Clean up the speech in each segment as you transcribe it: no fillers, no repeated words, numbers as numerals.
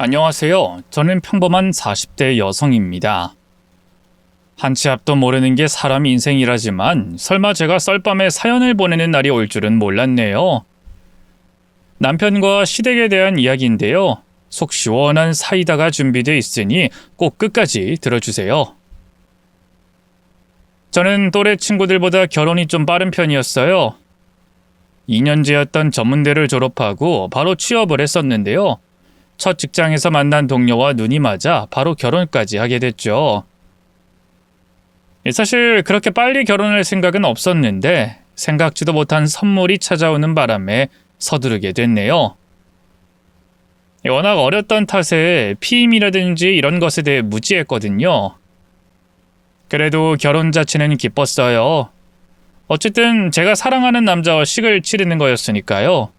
안녕하세요. 저는 평범한 40대 여성입니다. 한치 앞도 모르는 게 사람 인생이라지만 설마 제가 썰밤에 사연을 보내는 날이 올 줄은 몰랐네요. 남편과 시댁에 대한 이야기인데요. 속 시원한 사이다가 준비되어 있으니 꼭 끝까지 들어주세요. 저는 또래 친구들보다 결혼이 좀 빠른 편이었어요. 2년제였던 전문대를 졸업하고 바로 취업을 했었는데요. 첫 직장에서 만난 동료와 눈이 맞아 바로 결혼까지 하게 됐죠. 사실 그렇게 빨리 결혼할 생각은 없었는데 생각지도 못한 선물이 찾아오는 바람에 서두르게 됐네요. 워낙 어렸던 탓에 피임이라든지 이런 것에 대해 무지했거든요. 그래도 결혼 자체는 기뻤어요. 어쨌든 제가 사랑하는 남자와 식을 치르는 거였으니까요.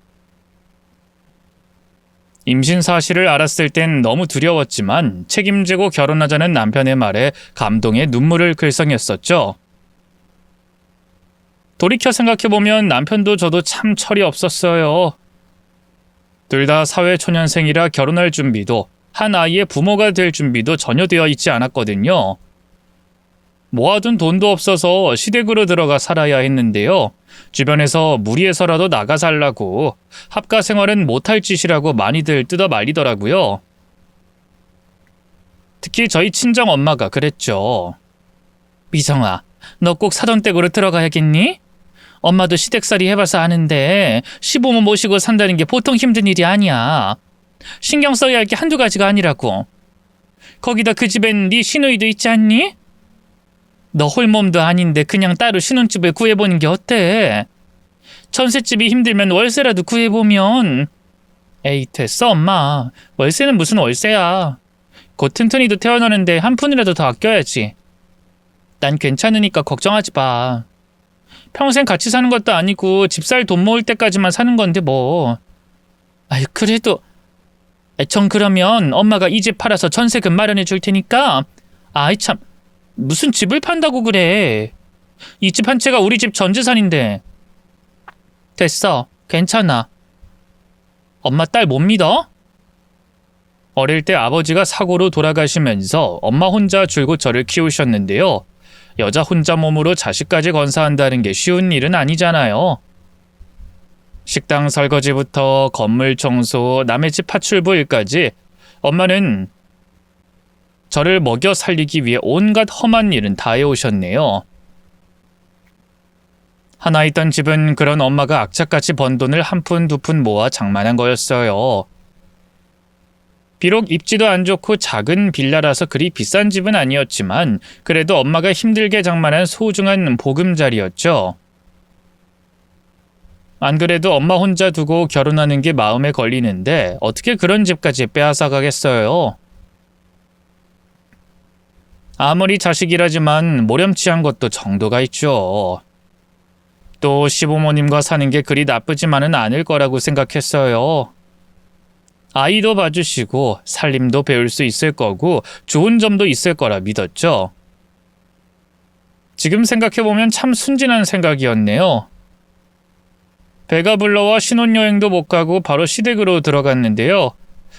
임신 사실을 알았을 땐 너무 두려웠지만 책임지고 결혼하자는 남편의 말에 감동의 눈물을 글썽였었죠. 돌이켜 생각해보면 남편도 저도 참 철이 없었어요. 둘 다 사회초년생이라 결혼할 준비도 한 아이의 부모가 될 준비도 전혀 되어 있지 않았거든요. 모아둔 돈도 없어서 시댁으로 들어가 살아야 했는데요. 주변에서 무리해서라도 나가 살라고 합가 생활은 못할 짓이라고 많이들 뜯어 말리더라고요. 특히 저희 친정 엄마가 그랬죠. 미정아, 너 꼭 사돈댁으로 들어가야겠니? 엄마도 시댁살이 해봐서 아는데 시부모 모시고 산다는 게 보통 힘든 일이 아니야. 신경 써야 할 게 한두 가지가 아니라고. 거기다 그 집엔 네 시누이도 있지 않니? 너 홀몸도 아닌데 그냥 따로 신혼집을 구해보는 게 어때? 전셋집이 힘들면 월세라도 구해보면. 에이 됐어 엄마. 월세는 무슨 월세야. 곧 튼튼이도 태어나는데 한 푼이라도 더 아껴야지. 난 괜찮으니까 걱정하지 마. 평생 같이 사는 것도 아니고 집살 돈 모을 때까지만 사는 건데 뭐. 아유 그래도. 전 그러면 엄마가 이 집 팔아서 전세금 마련해 줄 테니까. 아이 참. 무슨 집을 판다고 그래. 이 집 한 채가 우리 집 전 재산인데. 됐어. 괜찮아. 엄마 딸 못 믿어? 어릴 때 아버지가 사고로 돌아가시면서 엄마 혼자 줄곧 저를 키우셨는데요. 여자 혼자 몸으로 자식까지 건사한다는 게 쉬운 일은 아니잖아요. 식당 설거지부터 건물 청소, 남의 집 파출부 일까지 엄마는 저를 먹여 살리기 위해 온갖 험한 일은 다 해오셨네요. 하나 있던 집은 그런 엄마가 악착같이 번 돈을 한 푼 두 푼 모아 장만한 거였어요. 비록 입지도 안 좋고 작은 빌라라서 그리 비싼 집은 아니었지만 그래도 엄마가 힘들게 장만한 소중한 보금자리였죠. 안 그래도 엄마 혼자 두고 결혼하는 게 마음에 걸리는데 어떻게 그런 집까지 빼앗아 가겠어요. 아무리 자식이라지만 모렴치한 것도 정도가 있죠. 또 시부모님과 사는 게 그리 나쁘지만은 않을 거라고 생각했어요. 아이도 봐주시고 살림도 배울 수 있을 거고 좋은 점도 있을 거라 믿었죠. 지금 생각해보면 참 순진한 생각이었네요. 배가 불러와 신혼여행도 못 가고 바로 시댁으로 들어갔는데요.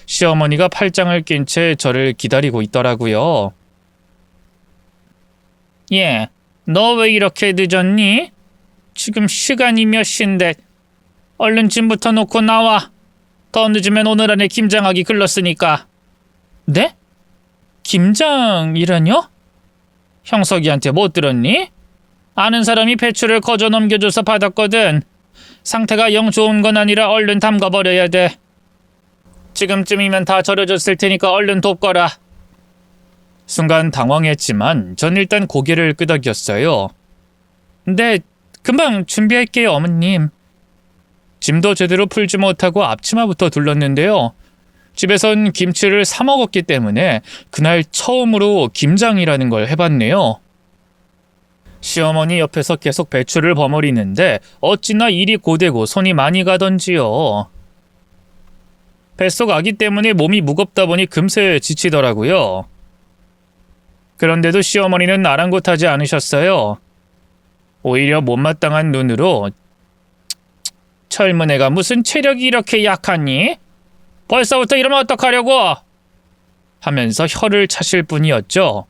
시어머니가 팔짱을 낀 채 저를 기다리고 있더라고요. 예, 너 왜 이렇게 늦었니? 지금 시간이 몇 시인데 얼른 짐부터 놓고 나와. 더 늦으면 오늘 안에 김장하기 글렀으니까. 네? 김장이라뇨? 형석이한테 못 들었니? 아는 사람이 배추를 거저 넘겨줘서 받았거든. 상태가 영 좋은 건 아니라 얼른 담가버려야 돼. 지금쯤이면 다 절여졌을 테니까 얼른 돕거라. 순간 당황했지만 전 일단 고개를 끄덕였어요. 네, 금방 준비할게요 어머님. 짐도 제대로 풀지 못하고 앞치마부터 둘렀는데요. 집에선 김치를 사 먹었기 때문에 그날 처음으로 김장이라는 걸 해봤네요. 시어머니 옆에서 계속 배추를 버무리는데 어찌나 일이 고되고 손이 많이 가던지요. 뱃속 아기 때문에 몸이 무겁다 보니 금세 지치더라고요. 그런데도 시어머니는 아랑곳하지 않으셨어요. 오히려 못마땅한 눈으로 젊은 애가 무슨 체력이 이렇게 약하니? 벌써부터 이러면 어떡하려고? 하면서 혀를 차실 뿐이었죠.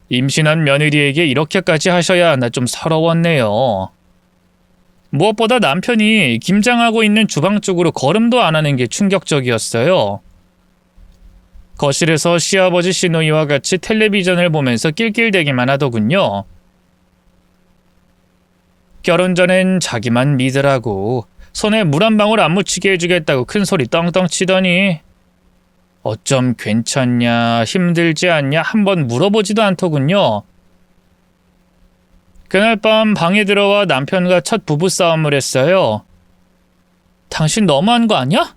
임신한 며느리에게 이렇게까지 하셔야 하나 좀 서러웠네요. 무엇보다 남편이 김장하고 있는 주방 쪽으로 걸음도 안 하는 게 충격적이었어요. 거실에서 시아버지 시누이와 같이 텔레비전을 보면서 낄낄대기만 하더군요. 결혼 전엔 자기만 믿으라고 손에 물 한 방울 안 묻히게 해주겠다고 큰 소리 떵떵 치더니 어쩜 괜찮냐, 힘들지 않냐 한번 물어보지도 않더군요. 그날 밤 방에 들어와 남편과 첫 부부싸움을 했어요. 당신 너무한 거 아니야?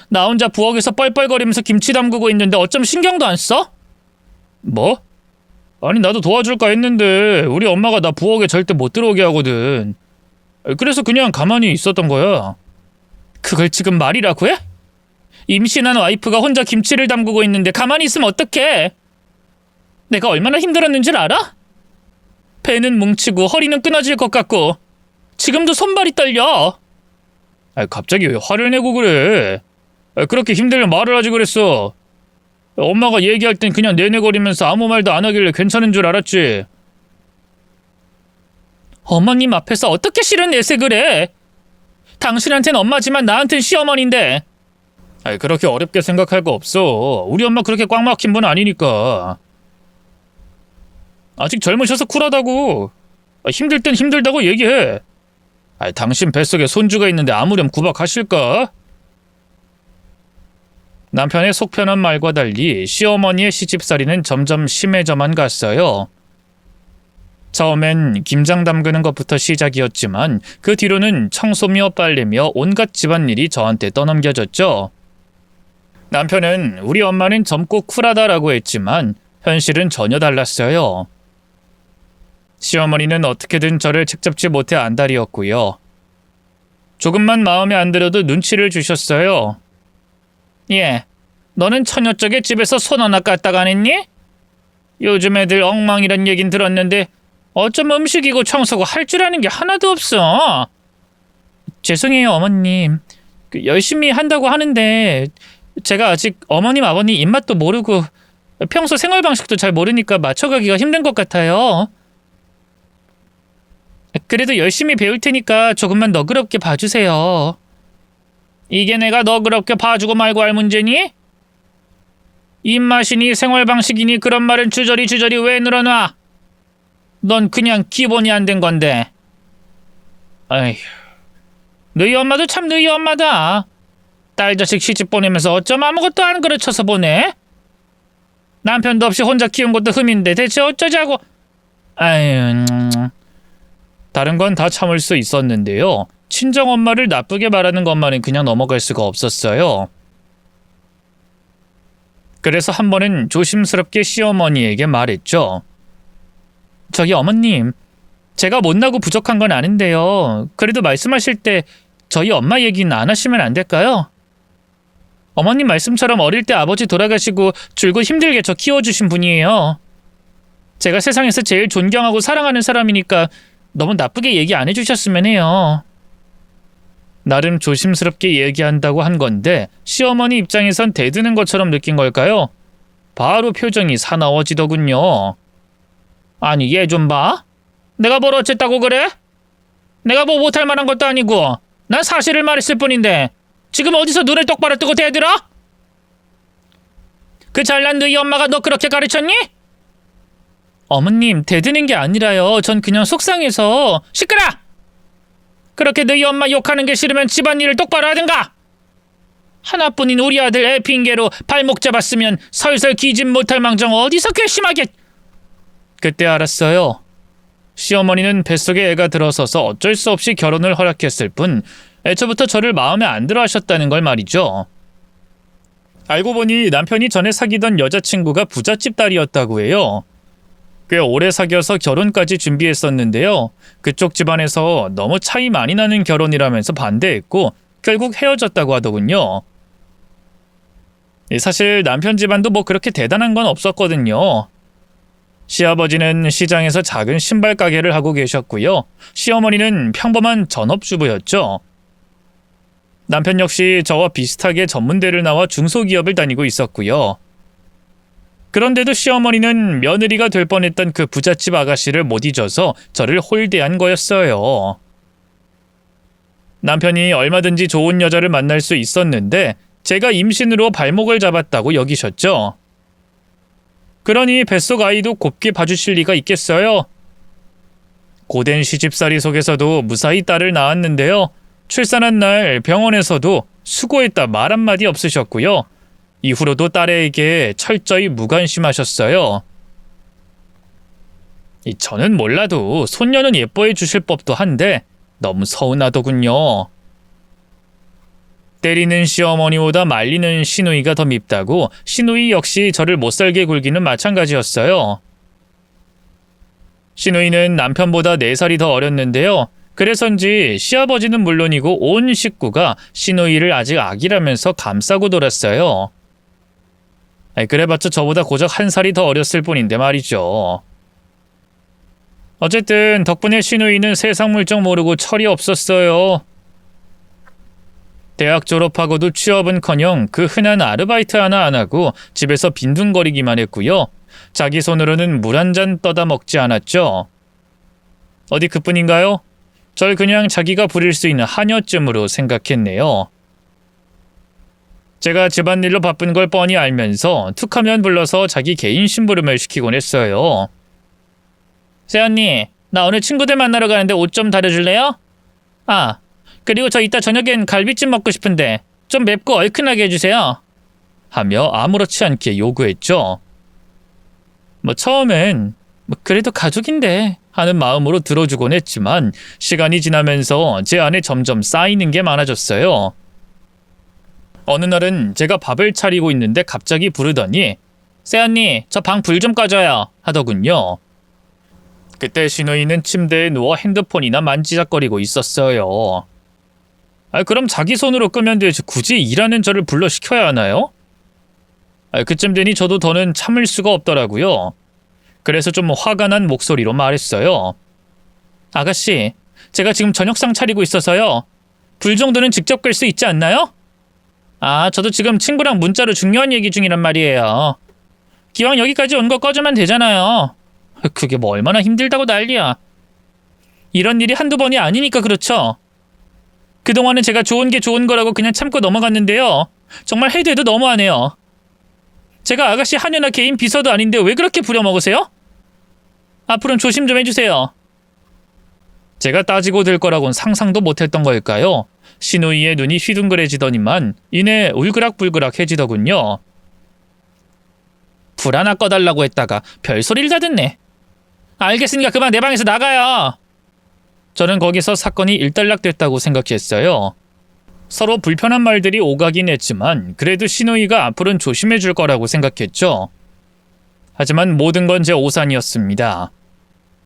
나 혼자 부엌에서 뻘뻘거리면서 김치 담그고 있는데 어쩜 신경도 안 써? 뭐? 아니 나도 도와줄까 했는데 우리 엄마가 나 부엌에 절대 못 들어오게 하거든. 그래서 그냥 가만히 있었던 거야. 그걸 지금 말이라고 해? 임신한 와이프가 혼자 김치를 담그고 있는데 가만히 있으면 어떡해? 내가 얼마나 힘들었는 줄 알아? 배는 뭉치고 허리는 끊어질 것 같고 지금도 손발이 떨려. 갑자기 왜 화를 내고 그래? 그렇게 힘들면 말을 하지 그랬어. 엄마가 얘기할 땐 그냥 내내거리면서 아무 말도 안 하길래 괜찮은 줄 알았지. 어머님 앞에서 어떻게 실은 내세 그래? 당신한텐 엄마지만 나한텐 시어머니인데. 그렇게 어렵게 생각할 거 없어. 우리 엄마 그렇게 꽉 막힌 분 아니니까. 아직 젊으셔서 쿨하다고. 힘들 땐 힘들다고 얘기해. 당신 뱃속에 손주가 있는데 아무렴 구박하실까? 남편의 속 편한 말과 달리 시어머니의 시집살이는 점점 심해져만 갔어요. 처음엔 김장 담그는 것부터 시작이었지만 그 뒤로는 청소며 빨래며 온갖 집안일이 저한테 떠넘겨졌죠. 남편은 우리 엄마는 젊고 쿨하다라고 했지만 현실은 전혀 달랐어요. 시어머니는 어떻게든 저를 책잡지 못해 안달이었고요. 조금만 마음에 안 들어도 눈치를 주셨어요. 예, 너는 처녀 쪽에 집에서 손 하나 까딱 안 했니? 요즘 애들 엉망이란 얘긴 들었는데 어쩜 음식이고 청소고 할 줄 아는 게 하나도 없어. 죄송해요 어머님. 열심히 한다고 하는데 제가 아직 어머님 아버님 입맛도 모르고 평소 생활 방식도 잘 모르니까 맞춰가기가 힘든 것 같아요. 그래도 열심히 배울 테니까 조금만 너그럽게 봐주세요. 이게 내가 너그럽게 봐주고 말고 할 문제니? 입맛이니 생활 방식이니 그런 말은 주저리 왜 늘어놔? 넌 그냥 기본이 안 된 건데. 아휴, 너희 엄마도 참 너희 엄마다. 딸 자식 시집 보내면서 어쩜 아무것도 안 가르쳐서 보내? 남편도 없이 혼자 키운 것도 흠인데 대체 어쩌자고. 아유, 다른 건 다 참을 수 있었는데요. 친정엄마를 나쁘게 말하는 것만은 그냥 넘어갈 수가 없었어요. 그래서 한 번은 조심스럽게 시어머니에게 말했죠. 저기 어머님, 제가 못나고 부족한 건 아는데요. 그래도 말씀하실 때 저희 엄마 얘기는 안 하시면 안 될까요? 어머님 말씀처럼 어릴 때 아버지 돌아가시고 줄곧 힘들게 저 키워주신 분이에요. 제가 세상에서 제일 존경하고 사랑하는 사람이니까 너무 나쁘게 얘기 안 해주셨으면 해요. 나름 조심스럽게 얘기한다고 한 건데 시어머니 입장에선 대드는 것처럼 느낀 걸까요? 바로 표정이 사나워지더군요. 아니 얘 좀 봐. 내가 뭘 어쨌다고 그래? 내가 뭐 못할 만한 것도 아니고 난 사실을 말했을 뿐인데 지금 어디서 눈을 똑바로 뜨고 대들어? 그 잘난 너희 엄마가 너 그렇게 가르쳤니? 어머님 대드는 게 아니라요. 전 그냥 속상해서. 시끄러! 그렇게 너희 엄마 욕하는 게 싫으면 집안일을 똑바로 하든가. 하나뿐인 우리 아들 애 핑계로 발목 잡았으면 설설 기진 못할 망정 어디서 괘씸하게. 그때 알았어요. 시어머니는 뱃속에 애가 들어서서 어쩔 수 없이 결혼을 허락했을 뿐 애초부터 저를 마음에 안 들어 하셨다는 걸 말이죠. 알고 보니 남편이 전에 사귀던 여자친구가 부잣집 딸이었다고 해요. 꽤 오래 사귀어서 결혼까지 준비했었는데요. 그쪽 집안에서 너무 차이 많이 나는 결혼이라면서 반대했고 결국 헤어졌다고 하더군요. 사실 남편 집안도 뭐 그렇게 대단한 건 없었거든요. 시아버지는 시장에서 작은 신발 가게를 하고 계셨고요. 시어머니는 평범한 전업주부였죠. 남편 역시 저와 비슷하게 전문대를 나와 중소기업을 다니고 있었고요. 그런데도 시어머니는 며느리가 될 뻔했던 그 부잣집 아가씨를 못 잊어서 저를 홀대한 거였어요. 남편이 얼마든지 좋은 여자를 만날 수 있었는데 제가 임신으로 발목을 잡았다고 여기셨죠. 그러니 뱃속 아이도 곱게 봐주실 리가 있겠어요. 고된 시집살이 속에서도 무사히 딸을 낳았는데요. 출산한 날 병원에서도 수고했다 말 한마디 없으셨고요. 이후로도 딸에게 철저히 무관심하셨어요. 저는 몰라도 손녀는 예뻐해 주실 법도 한데 너무 서운하더군요. 때리는 시어머니보다 말리는 시누이가 더 밉다고 시누이 역시 저를 못살게 굴기는 마찬가지였어요. 시누이는 남편보다 4살이 더 어렸는데요. 그래서인지 시아버지는 물론이고 온 식구가 시누이를 아직 아기라면서 감싸고 돌았어요. 그래봤자 저보다 고작 1살이 더 어렸을 뿐인데 말이죠. 어쨌든 덕분에 시누이는 세상 물정 모르고 철이 없었어요. 대학 졸업하고도 취업은커녕 그 흔한 아르바이트 하나 안 하고 집에서 빈둥거리기만 했고요. 자기 손으로는 물 한 잔 떠다 먹지 않았죠. 어디 그뿐인가요? 절 그냥 자기가 부릴 수 있는 하녀쯤으로 생각했네요. 제가 집안일로 바쁜 걸 뻔히 알면서 툭하면 불러서 자기 개인 심부름을 시키곤 했어요. 새언니, 나 오늘 친구들 만나러 가는데 옷 좀 다려줄래요? 아, 그리고 저 이따 저녁엔 갈비찜 먹고 싶은데 좀 맵고 얼큰하게 해주세요. 하며 아무렇지 않게 요구했죠. 처음엔 그래도 가족인데 하는 마음으로 들어주곤 했지만 시간이 지나면서 제 안에 점점 쌓이는 게 많아졌어요. 어느 날은 제가 밥을 차리고 있는데 갑자기 부르더니 새언니, 저 방 불 좀 꺼줘요 하더군요. 그때 시누이는 침대에 누워 핸드폰이나 만지작거리고 있었어요. 그럼 자기 손으로 끄면 되지 굳이 일하는 저를 불러 시켜야 하나요? 그쯤 되니 저도 더는 참을 수가 없더라고요. 그래서 좀 화가 난 목소리로 말했어요. 아가씨, 제가 지금 저녁상 차리고 있어서요. 불 정도는 직접 끌 수 있지 않나요? 아, 저도 지금 친구랑 문자로 중요한 얘기 중이란 말이에요. 기왕 여기까지 온 거 꺼주면 되잖아요. 그게 뭐 얼마나 힘들다고 난리야. 이런 일이 한두 번이 아니니까 그렇죠. 그동안은 제가 좋은 게 좋은 거라고 그냥 참고 넘어갔는데요. 정말 해도 해도 너무하네요. 제가 아가씨 하녀나 개인 비서도 아닌데 왜 그렇게 부려먹으세요? 앞으로는 조심 좀 해주세요. 제가 따지고 들 거라곤 상상도 못했던 걸까요? 시누이의 눈이 휘둥그레지더니만 이내 울그락불그락해지더군요. 불 하나 꺼달라고 했다가 별소리를 다 듣네. 알겠으니까 그만 내 방에서 나가요. 저는 거기서 사건이 일단락됐다고 생각했어요. 서로 불편한 말들이 오가긴 했지만 그래도 시누이가 앞으로는 조심해 줄 거라고 생각했죠. 하지만 모든 건 제 오산이었습니다.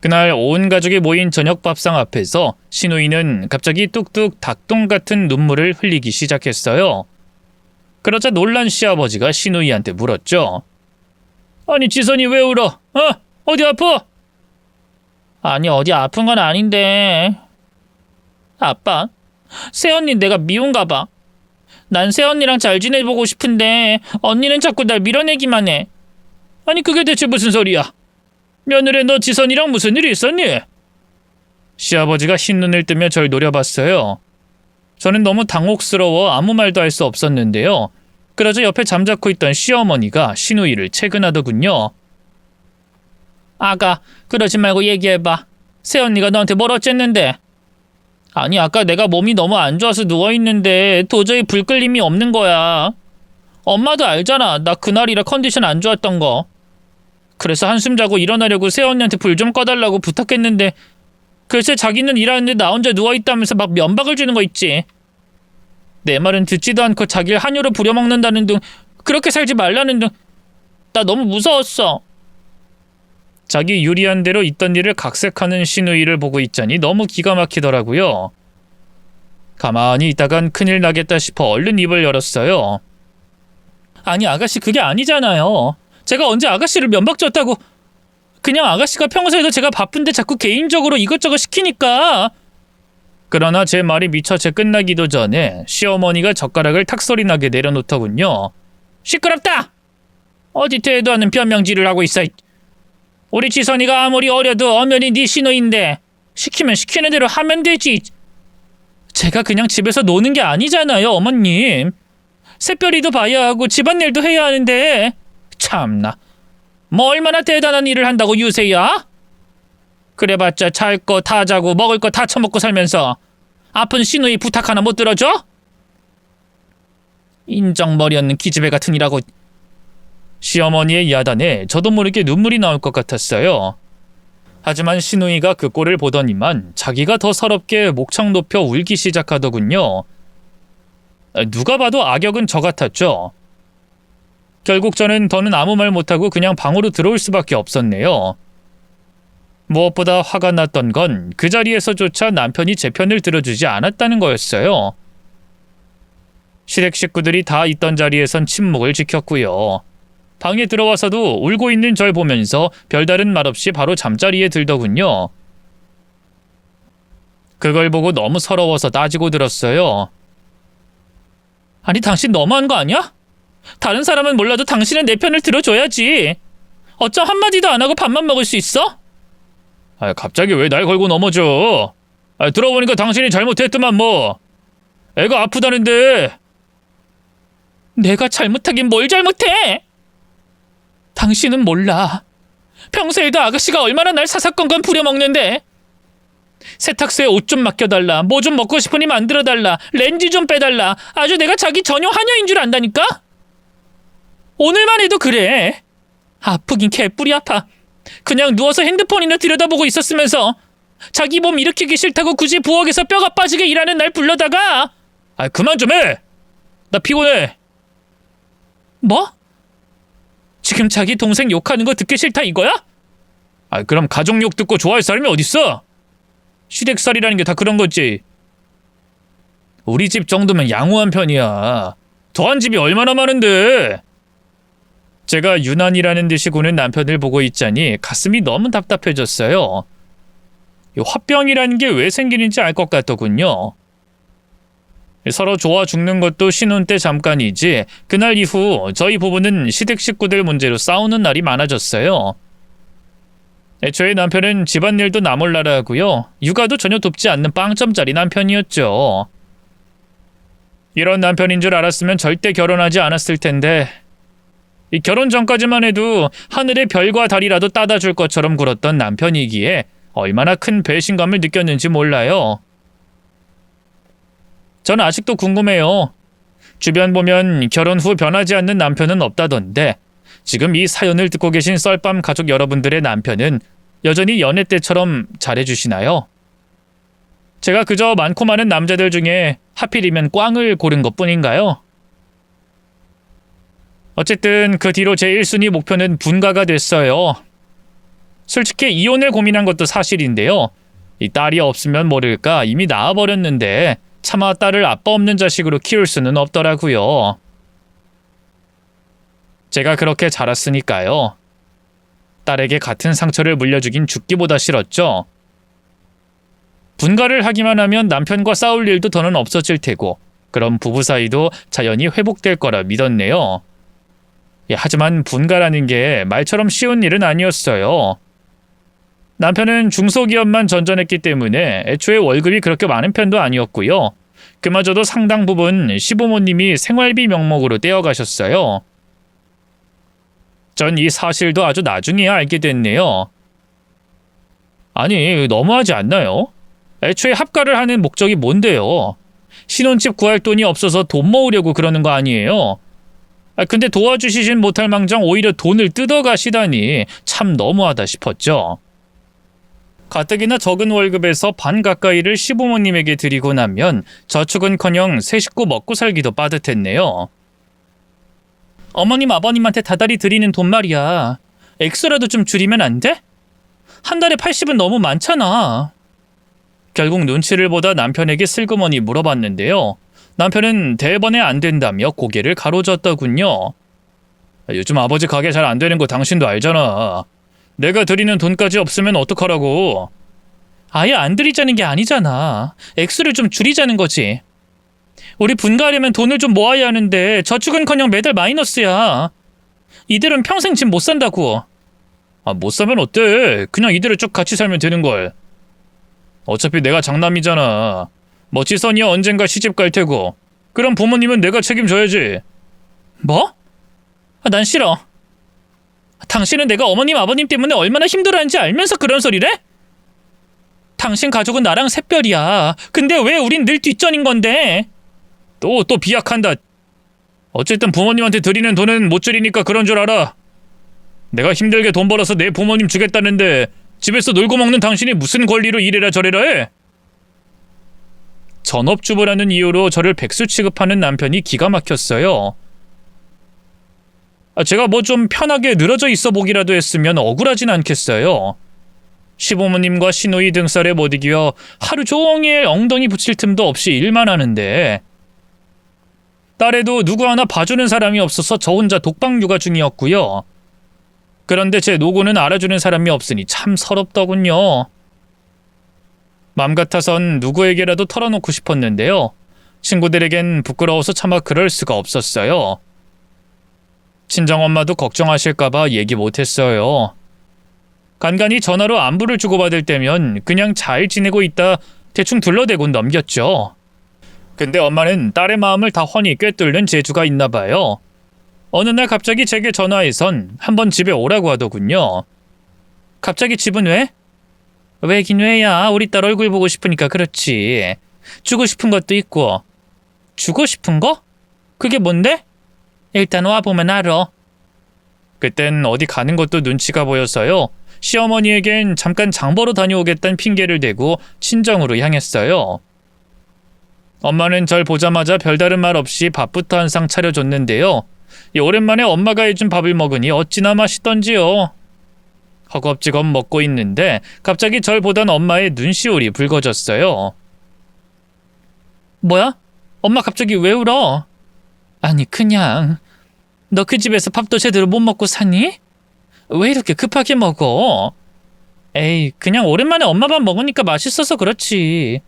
그날 온 가족이 모인 저녁 밥상 앞에서 시누이는 갑자기 뚝뚝 닭똥 같은 눈물을 흘리기 시작했어요. 그러자 놀란 시아버지가 시누이한테 물었죠. 아니 지선이 왜 울어? 어디 아파? 아니 어디 아픈 건 아닌데. 아빠, 새언니 내가 미운가 봐. 난 새언니랑 잘 지내보고 싶은데 언니는 자꾸 날 밀어내기만 해. 아니 그게 대체 무슨 소리야? 며느리 너 지선이랑 무슨 일이 있었니? 시아버지가 흰눈을 뜨며 절 노려봤어요. 저는 너무 당혹스러워 아무 말도 할 수 없었는데요. 그러자 옆에 잠자코 있던 시어머니가 시누이를 채근하더군요. 아가, 그러지 말고 얘기해봐. 새언니가 너한테 뭘 어쨌는데? 아니 아까 내가 몸이 너무 안 좋아서 누워있는데 도저히 불 끌 힘이 없는 거야. 엄마도 알잖아. 나 그날이라 컨디션 안 좋았던 거. 그래서 한숨 자고 일어나려고 새언니한테 불 좀 꺼달라고 부탁했는데 글쎄 자기는 일하는데 나 혼자 누워있다면서 막 면박을 주는 거 있지. 내 말은 듣지도 않고 자기를 한여로 부려먹는다는 등 그렇게 살지 말라는 등 나 너무 무서웠어. 자기 유리한 대로 있던 일을 각색하는 시누이를 보고 있자니 너무 기가 막히더라고요. 가만히 있다간 큰일 나겠다 싶어 얼른 입을 열었어요. 아니 아가씨 그게 아니잖아요. 제가 언제 아가씨를 면박줬다고. 그냥 아가씨가 평소에도 제가 바쁜데 자꾸 개인적으로 이것저것 시키니까. 그러나 제 말이 미처 채 끝나기도 전에 시어머니가 젓가락을 탁소리 나게 내려놓더군요. 시끄럽다! 어디 대도 않는 변명질을 하고 있어. 우리 지선이가 아무리 어려도 엄연히 네 시누인데 시키면 시키는 대로 하면 되지. 제가 그냥 집에서 노는 게 아니잖아요, 어머님. 새별이도 봐야 하고 집안일도 해야 하는데. 참나. 뭐 얼마나 대단한 일을 한다고 유세야? 그래봤자 잘 거 다 자고 먹을 거 다 처먹고 살면서 아픈 시누이 부탁 하나 못 들어줘? 인정머리 없는 기집애 같은 이라고. 시어머니의 야단에 저도 모르게 눈물이 나올 것 같았어요. 하지만 시누이가 그 꼴을 보더니만 자기가 더 서럽게 목청 높여 울기 시작하더군요. 누가 봐도 악역은 저 같았죠. 결국 저는 더는 아무 말 못하고 그냥 방으로 들어올 수밖에 없었네요. 무엇보다 화가 났던 건 그 자리에서조차 남편이 제 편을 들어주지 않았다는 거였어요. 시댁 식구들이 다 있던 자리에선 침묵을 지켰고요. 방에 들어와서도 울고 있는 절 보면서 별다른 말 없이 바로 잠자리에 들더군요. 그걸 보고 너무 서러워서 따지고 들었어요. 아니, 당신 너무한 거 아니야? 다른 사람은 몰라도 당신은 내 편을 들어줘야지. 어쩜 한마디도 안 하고 밥만 먹을 수 있어? 갑자기 왜 날 걸고 넘어져? 들어보니까 당신이 잘못했더만 뭐. 애가 아프다는데. 내가 잘못하긴 뭘 잘못해? 당신은 몰라. 평소에도 아가씨가 얼마나 날 사사건건 부려먹는데. 세탁소에 옷 좀 맡겨달라, 뭐 좀 먹고 싶으니 만들어달라, 렌즈 좀 빼달라. 아주 내가 자기 전용 하녀인 줄 안다니까? 오늘만 해도 그래. 아프긴 개뿔이 아파. 그냥 누워서 핸드폰이나 들여다보고 있었으면서 자기 몸 일으키기 싫다고 굳이 부엌에서 뼈가 빠지게 일하는 날 불러다가. 그만 좀 해. 나 피곤해. 뭐? 지금 자기 동생 욕하는 거 듣기 싫다 이거야? 그럼 가족 욕 듣고 좋아할 사람이 어딨어? 시댁살이라는 게 다 그런 거지. 우리 집 정도면 양호한 편이야. 더한 집이 얼마나 많은데. 제가 유난이라는 듯이 구는 남편을 보고 있자니 가슴이 너무 답답해졌어요. 화병이라는 게 왜 생기는지 알 것 같더군요. 서로 좋아 죽는 것도 신혼 때 잠깐이지 그날 이후 저희 부부는 시댁 식구들 문제로 싸우는 날이 많아졌어요. 애초에 남편은 집안일도 나 몰라라 하고요. 육아도 전혀 돕지 않는 빵점짜리 남편이었죠. 이런 남편인 줄 알았으면 절대 결혼하지 않았을 텐데 이 결혼 전까지만 해도 하늘의 별과 달이라도 따다 줄 것처럼 굴었던 남편이기에 얼마나 큰 배신감을 느꼈는지 몰라요. 전 아직도 궁금해요. 주변 보면 결혼 후 변하지 않는 남편은 없다던데 지금 이 사연을 듣고 계신 썰밤 가족 여러분들의 남편은 여전히 연애 때처럼 잘해주시나요? 제가 그저 많고 많은 남자들 중에 하필이면 꽝을 고른 것뿐인가요? 어쨌든 그 뒤로 제 1순위 목표는 분가가 됐어요. 솔직히 이혼을 고민한 것도 사실인데요. 이 딸이 없으면 모를까 이미 낳아버렸는데 차마 딸을 아빠 없는 자식으로 키울 수는 없더라고요. 제가 그렇게 자랐으니까요. 딸에게 같은 상처를 물려주긴 죽기보다 싫었죠. 분가를 하기만 하면 남편과 싸울 일도 더는 없어질 테고 그럼 부부 사이도 자연히 회복될 거라 믿었네요. 하지만 분가라는 게 말처럼 쉬운 일은 아니었어요. 남편은 중소기업만 전전했기 때문에 애초에 월급이 그렇게 많은 편도 아니었고요. 그마저도 상당 부분 시부모님이 생활비 명목으로 떼어가셨어요. 전 이 사실도 아주 나중에야 알게 됐네요. 아니, 너무하지 않나요? 애초에 합가를 하는 목적이 뭔데요? 신혼집 구할 돈이 없어서 돈 모으려고 그러는 거 아니에요? 근데 도와주시진 못할 망정 오히려 돈을 뜯어가시다니 참 너무하다 싶었죠. 가뜩이나 적은 월급에서 반 가까이를 시부모님에게 드리고 나면 저축은커녕 새 식구 먹고 살기도 빠듯했네요. 어머님 아버님한테 다달이 드리는 돈 말이야. 액수라도 좀 줄이면 안 돼? 한 달에 80은 너무 많잖아. 결국 눈치를 보다 남편에게 슬그머니 물어봤는데요. 남편은 대번에 안 된다며 고개를 가로젓더군요. 요즘 아버지 가게 잘 안 되는 거 당신도 알잖아. 내가 드리는 돈까지 없으면 어떡하라고. 아예 안 드리자는 게 아니잖아. 액수를 좀 줄이자는 거지. 우리 분가하려면 돈을 좀 모아야 하는데 저축은커녕 매달 마이너스야. 이대로는 평생 집 못 산다고. 못 사면 어때? 그냥 이대로 쭉 같이 살면 되는걸. 어차피 내가 장남이잖아. 뭐 지선이야 언젠가 시집 갈 테고. 그럼 부모님은 내가 책임져야지. 뭐? 난 싫어. 당신은 내가 어머님 아버님 때문에 얼마나 힘들어하는지 알면서 그런 소리래? 당신 가족은 나랑 샛별이야. 근데 왜 우린 늘 뒷전인 건데? 또 비약한다. 어쨌든 부모님한테 드리는 돈은 못 줄이니까 그런 줄 알아. 내가 힘들게 돈 벌어서 내 부모님 주겠다는데 집에서 놀고 먹는 당신이 무슨 권리로 이래라 저래라 해? 전업주부라는 이유로 저를 백수 취급하는 남편이 기가 막혔어요. 제가 뭐 좀 편하게 늘어져 있어 보기라도 했으면 억울하진 않겠어요. 시부모님과 시누이 등살에 못 이겨 하루 종일 엉덩이 붙일 틈도 없이 일만 하는데 딸에도 누구 하나 봐주는 사람이 없어서 저 혼자 독방 육아 중이었고요. 그런데 제 노고는 알아주는 사람이 없으니 참 서럽더군요. 맘 같아선 누구에게라도 털어놓고 싶었는데요. 친구들에겐 부끄러워서 차마 그럴 수가 없었어요. 친정엄마도 걱정하실까봐 얘기 못했어요. 간간히 전화로 안부를 주고받을 때면 그냥 잘 지내고 있다 대충 둘러대고 넘겼죠. 근데 엄마는 딸의 마음을 다 훤히 꿰뚫는 재주가 있나 봐요. 어느 날 갑자기 제게 전화해선 한번 집에 오라고 하더군요. 갑자기 집은 왜? 왜긴 왜야. 우리 딸 얼굴 보고 싶으니까 그렇지. 주고 싶은 것도 있고. 주고 싶은 거? 그게 뭔데? 일단 와보면 알아. 그땐 어디 가는 것도 눈치가 보여서요. 시어머니에겐 잠깐 장보러 다녀오겠다는 핑계를 대고 친정으로 향했어요. 엄마는 절 보자마자 별다른 말 없이 밥부터 한 상 차려줬는데요. 오랜만에 엄마가 해준 밥을 먹으니 어찌나 맛있던지요. 허겁지겁 먹고 있는데 갑자기 절 보던 엄마의 눈시울이 붉어졌어요. 뭐야? 엄마 갑자기 왜 울어? 아니 그냥 너 그 집에서 밥도 제대로 못 먹고 사니? 왜 이렇게 급하게 먹어? 에이 그냥 오랜만에 엄마 밥 먹으니까 맛있어서 그렇지.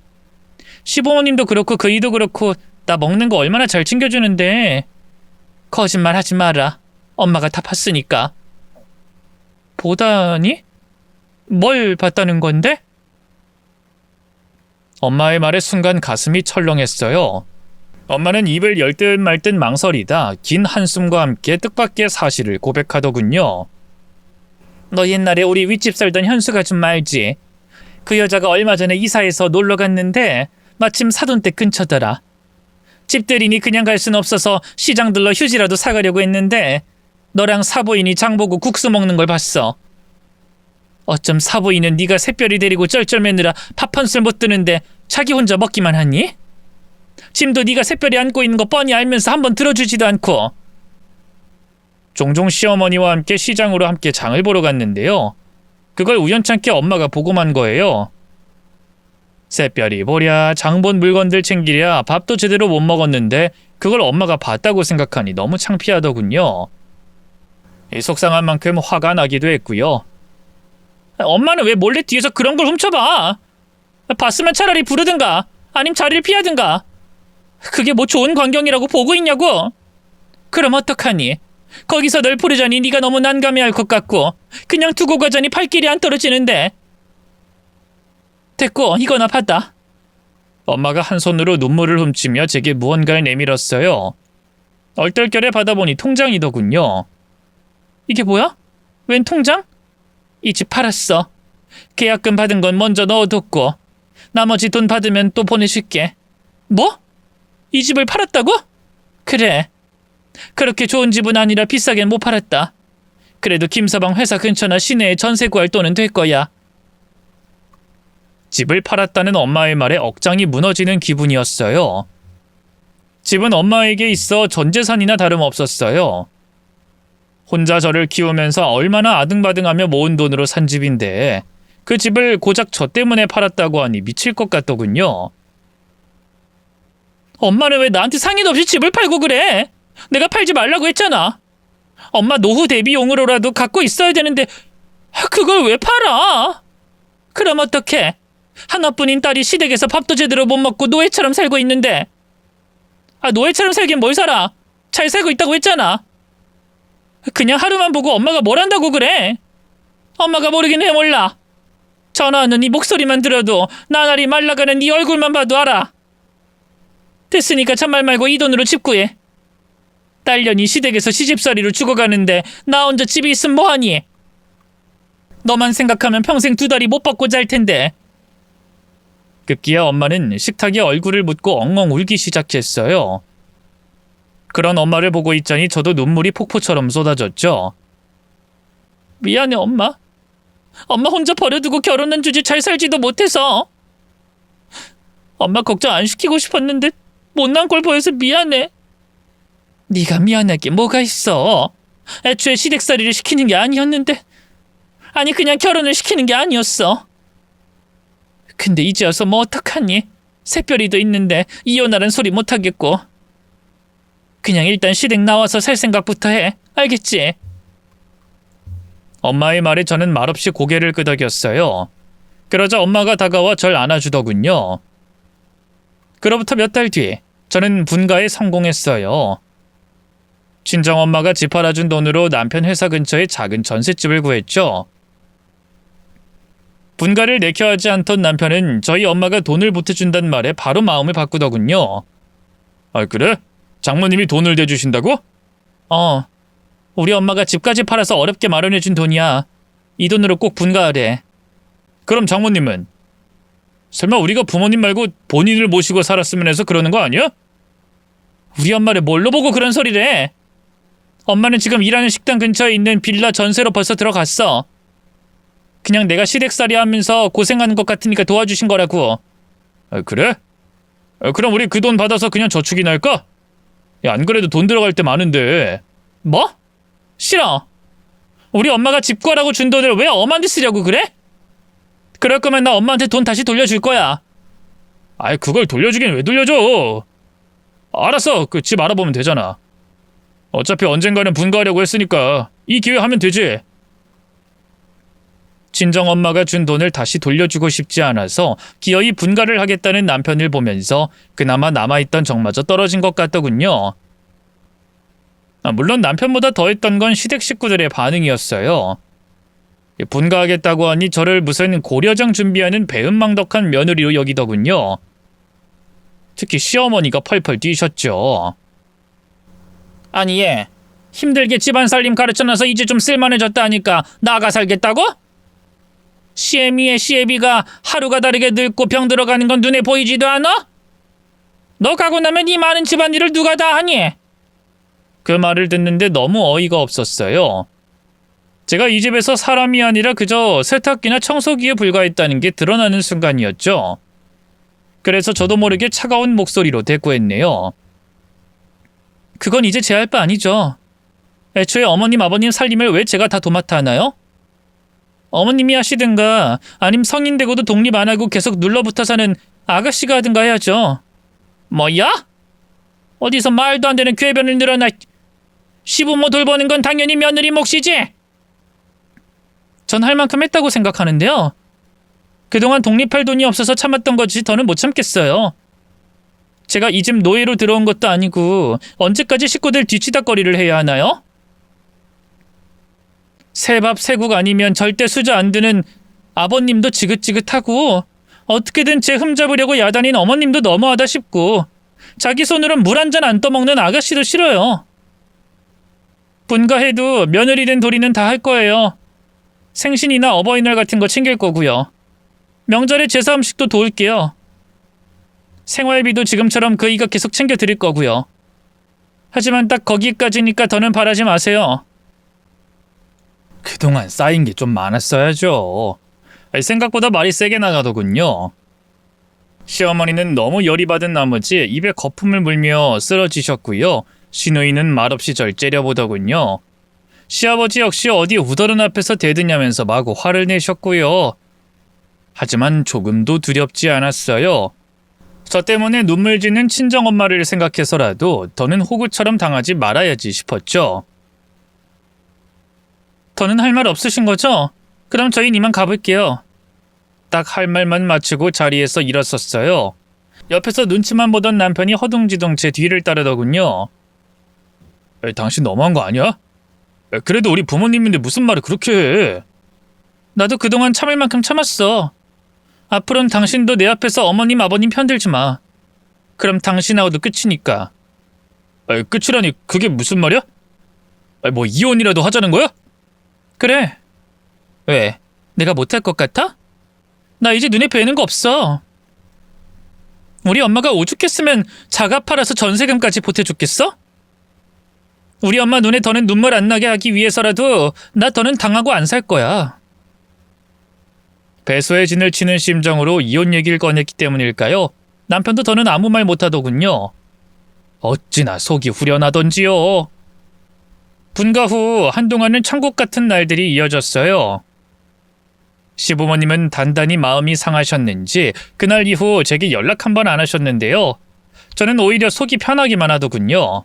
시부모님도 그렇고 그이도 그렇고 나 먹는 거 얼마나 잘 챙겨주는데. 거짓말 하지 마라. 엄마가 다 봤으니까. 보다니? 뭘 봤다는 건데? 엄마의 말에 순간 가슴이 철렁했어요. 엄마는 입을 열 듯 말 듯 망설이다 긴 한숨과 함께 뜻밖의 사실을 고백하더군요. 너 옛날에 우리 윗집 살던 현수가 좀 알지? 그 여자가 얼마 전에 이사해서 놀러 갔는데 마침 사돈댁 근처더라. 집들이니 그냥 갈 순 없어서 시장 들러 휴지라도 사가려고 했는데 너랑 사부인이 장보고 국수 먹는 걸 봤어. 어쩜 사부인은 네가 샛별이 데리고 쩔쩔매느라 밥 한술 못 드는데 자기 혼자 먹기만 하니? 짐도 네가 샛별이 안고 있는 거 뻔히 알면서 한번 들어주지도 않고. 종종 시어머니와 함께 시장으로 함께 장을 보러 갔는데요. 그걸 우연찮게 엄마가 보고만 거예요. 샛별이 보랴 장본 물건들 챙기랴 밥도 제대로 못 먹었는데 그걸 엄마가 봤다고 생각하니 너무 창피하더군요. 속상한 만큼 화가 나기도 했고요. 엄마는 왜 몰래 뒤에서 그런 걸 훔쳐봐? 봤으면 차라리 부르든가 아님 자리를 피하든가. 그게 뭐 좋은 광경이라고 보고 있냐고? 그럼 어떡하니? 거기서 널 부르자니 네가 너무 난감해할 것 같고 그냥 두고 가자니 발길이 안 떨어지는데. 됐고 이거나 받아. 엄마가 한 손으로 눈물을 훔치며 제게 무언가를 내밀었어요. 얼떨결에 받아보니 통장이더군요. 이게 뭐야? 웬 통장? 이 집 팔았어. 계약금 받은 건 먼저 넣어뒀고 나머지 돈 받으면 또 보내줄게. 뭐? 이 집을 팔았다고? 그래. 그렇게 좋은 집은 아니라 비싸겐 못 팔았다. 그래도 김서방 회사 근처나 시내에 전세 구할 돈은 될 거야. 집을 팔았다는 엄마의 말에 억장이 무너지는 기분이었어요. 집은 엄마에게 있어 전 재산이나 다름없었어요. 혼자 저를 키우면서 얼마나 아등바등하며 모은 돈으로 산 집인데 그 집을 고작 저 때문에 팔았다고 하니 미칠 것 같더군요. 엄마는 왜 나한테 상의도 없이 집을 팔고 그래? 내가 팔지 말라고 했잖아. 엄마 노후 대비용으로라도 갖고 있어야 되는데 그걸 왜 팔아? 그럼 어떡해? 하나뿐인 딸이 시댁에서 밥도 제대로 못 먹고 노예처럼 살고 있는데. 노예처럼 살긴 뭘 살아? 잘 살고 있다고 했잖아. 그냥 하루만 보고 엄마가 뭘 한다고 그래? 엄마가 모르긴 왜 몰라. 전화하는 네 목소리만 들어도 나날이 말라가는 네 얼굴만 봐도 알아. 됐으니까 참말 말고 이 돈으로 집 구해. 딸년이 시댁에서 시집살이로 죽어가는데 나 혼자 집에 있으면 뭐하니? 너만 생각하면 평생 두 다리 못 받고 잘 텐데. 급기야 엄마는 식탁에 얼굴을 묻고 엉엉 울기 시작했어요. 그런 엄마를 보고 있자니 저도 눈물이 폭포처럼 쏟아졌죠. 미안해 엄마. 엄마 혼자 버려두고 결혼한 주제 잘 살지도 못해서. 엄마 걱정 안 시키고 싶었는데 못난 꼴 보여서 미안해. 네가 미안할 게 뭐가 있어. 애초에 시댁살이를 시키는 게 아니었는데. 아니 그냥 결혼을 시키는 게 아니었어. 근데 이제 와서 뭐 어떡하니? 새별이도 있는데 이혼하란 소리 못하겠고. 그냥 일단 시댁 나와서 살 생각부터 해. 알겠지? 엄마의 말에 저는 말없이 고개를 끄덕였어요. 그러자 엄마가 다가와 절 안아주더군요. 그로부터 몇 달 뒤 저는 분가에 성공했어요. 친정엄마가 집 팔아준 돈으로 남편 회사 근처에 작은 전셋집을 구했죠. 분가를 내켜하지 않던 남편은 저희 엄마가 돈을 보태준단 말에 바로 마음을 바꾸더군요. 아 그래? 장모님이 돈을 대주신다고? 우리 엄마가 집까지 팔아서 어렵게 마련해준 돈이야. 이 돈으로 꼭 분가하래. 그럼 장모님은? 설마 우리가 부모님 말고 본인을 모시고 살았으면 해서 그러는 거 아니야? 우리 엄마를 뭘로 보고 그런 소리를 해? 엄마는 지금 일하는 식당 근처에 있는 빌라 전세로 벌써 들어갔어. 그냥 내가 시댁살이 하면서 고생하는 것 같으니까 도와주신 거라고. 아, 그래? 그럼 우리 그 돈 받아서 그냥 저축이나 할까? 야, 안 그래도 돈 들어갈 때 많은데. 뭐? 싫어. 우리 엄마가 집 구하라고 준 돈을 왜 엄마한테 쓰려고 그래? 그럴 거면 나 엄마한테 돈 다시 돌려줄 거야. 아이 그걸 돌려주긴 왜 돌려줘? 알았어. 그 집 알아보면 되잖아. 어차피 언젠가는 분가하려고 했으니까 이 기회 하면 되지. 친정엄마가 준 돈을 다시 돌려주고 싶지 않아서 기어이 분가를 하겠다는 남편을 보면서 그나마 남아있던 정마저 떨어진 것 같더군요. 물론 남편보다 더했던 건 시댁 식구들의 반응이었어요. 분가하겠다고 하니 저를 무슨 고려장 준비하는 배은망덕한 며느리로 여기더군요. 특히 시어머니가 펄펄 뛰셨죠. 아니 얘 힘들게 집안 살림 가르쳐놔서 이제 좀 쓸만해졌다 하니까 나가 살겠다고? 시애미의 시애비가 하루가 다르게 늙고 병 들어가는 건 눈에 보이지도 않아? 너 가고 나면 이 많은 집안일을 누가 다 하니? 그 말을 듣는데 너무 어이가 없었어요. 제가 이 집에서 사람이 아니라 그저 세탁기나 청소기에 불과했다는 게 드러나는 순간이었죠. 그래서 저도 모르게 차가운 목소리로 대꾸했네요. 그건 이제 제 할 바 아니죠. 애초에 어머님 아버님 살림을 왜 제가 다 도맡아 하나요? 어머님이 하시든가 아님 성인 되고도 독립 안 하고 계속 눌러붙어 사는 아가씨가 하든가 해야죠. 뭐야? 어디서 말도 안 되는 궤변을 늘어나. 시부모 돌보는 건 당연히 며느리 몫이지. 전 할 만큼 했다고 생각하는데요. 그동안 독립할 돈이 없어서 참았던 거지 더는 못 참겠어요. 제가 이 집 노예로 들어온 것도 아니고 언제까지 식구들 뒤치다꺼리를 해야 하나요? 새밥 새국 아니면 절대 수저 안 드는 아버님도 지긋지긋하고 어떻게든 제 흠잡으려고 야단인 어머님도 너무하다 싶고 자기 손으론 물 한 잔 안 떠먹는 아가씨도 싫어요. 분가해도 며느리 된 도리는 다 할 거예요. 생신이나 어버이날 같은 거 챙길 거고요. 명절에 제사 음식도 도울게요. 생활비도 지금처럼 그이가 계속 챙겨드릴 거고요. 하지만 딱 거기까지니까 더는 바라지 마세요. 그동안 쌓인 게 좀 많았어야죠. 생각보다 말이 세게 나가더군요. 시어머니는 너무 열이 받은 나머지 입에 거품을 물며 쓰러지셨고요. 시누이는 말없이 절 째려보더군요. 시아버지 역시 어디 우더른 앞에서 대드냐면서 마구 화를 내셨고요. 하지만 조금도 두렵지 않았어요. 저 때문에 눈물 짓는 친정엄마를 생각해서라도 더는 호구처럼 당하지 말아야지 싶었죠. 더는 할 말 없으신 거죠? 그럼 저희 이만 가볼게요. 딱 할 말만 마치고 자리에서 일어섰어요. 옆에서 눈치만 보던 남편이 허둥지둥 제 뒤를 따르더군요. 당신 너무한 거 아니야? 그래도 우리 부모님인데 무슨 말을 그렇게 해. 나도 그동안 참을 만큼 참았어. 앞으로는 당신도 내 앞에서 어머님 아버님 편들지 마. 그럼 당신하고도 끝이니까. 끝이라니 그게 무슨 말이야? 뭐 이혼이라도 하자는 거야? 그래. 왜? 내가 못할 것 같아? 나 이제 눈에 뵈는 거 없어. 우리 엄마가 오죽했으면 자가 팔아서 전세금까지 보태줬겠어? 우리 엄마 눈에 더는 눈물 안 나게 하기 위해서라도 나 더는 당하고 안 살 거야. 배소의 진을 치는 심정으로 이혼 얘기를 꺼냈기 때문일까요? 남편도 더는 아무 말 못하더군요. 어찌나 속이 후련하던지요. 분가 후 한동안은 천국 같은 날들이 이어졌어요. 시부모님은 단단히 마음이 상하셨는지 그날 이후 제게 연락 한 번 안 하셨는데요. 저는 오히려 속이 편하기만 하더군요.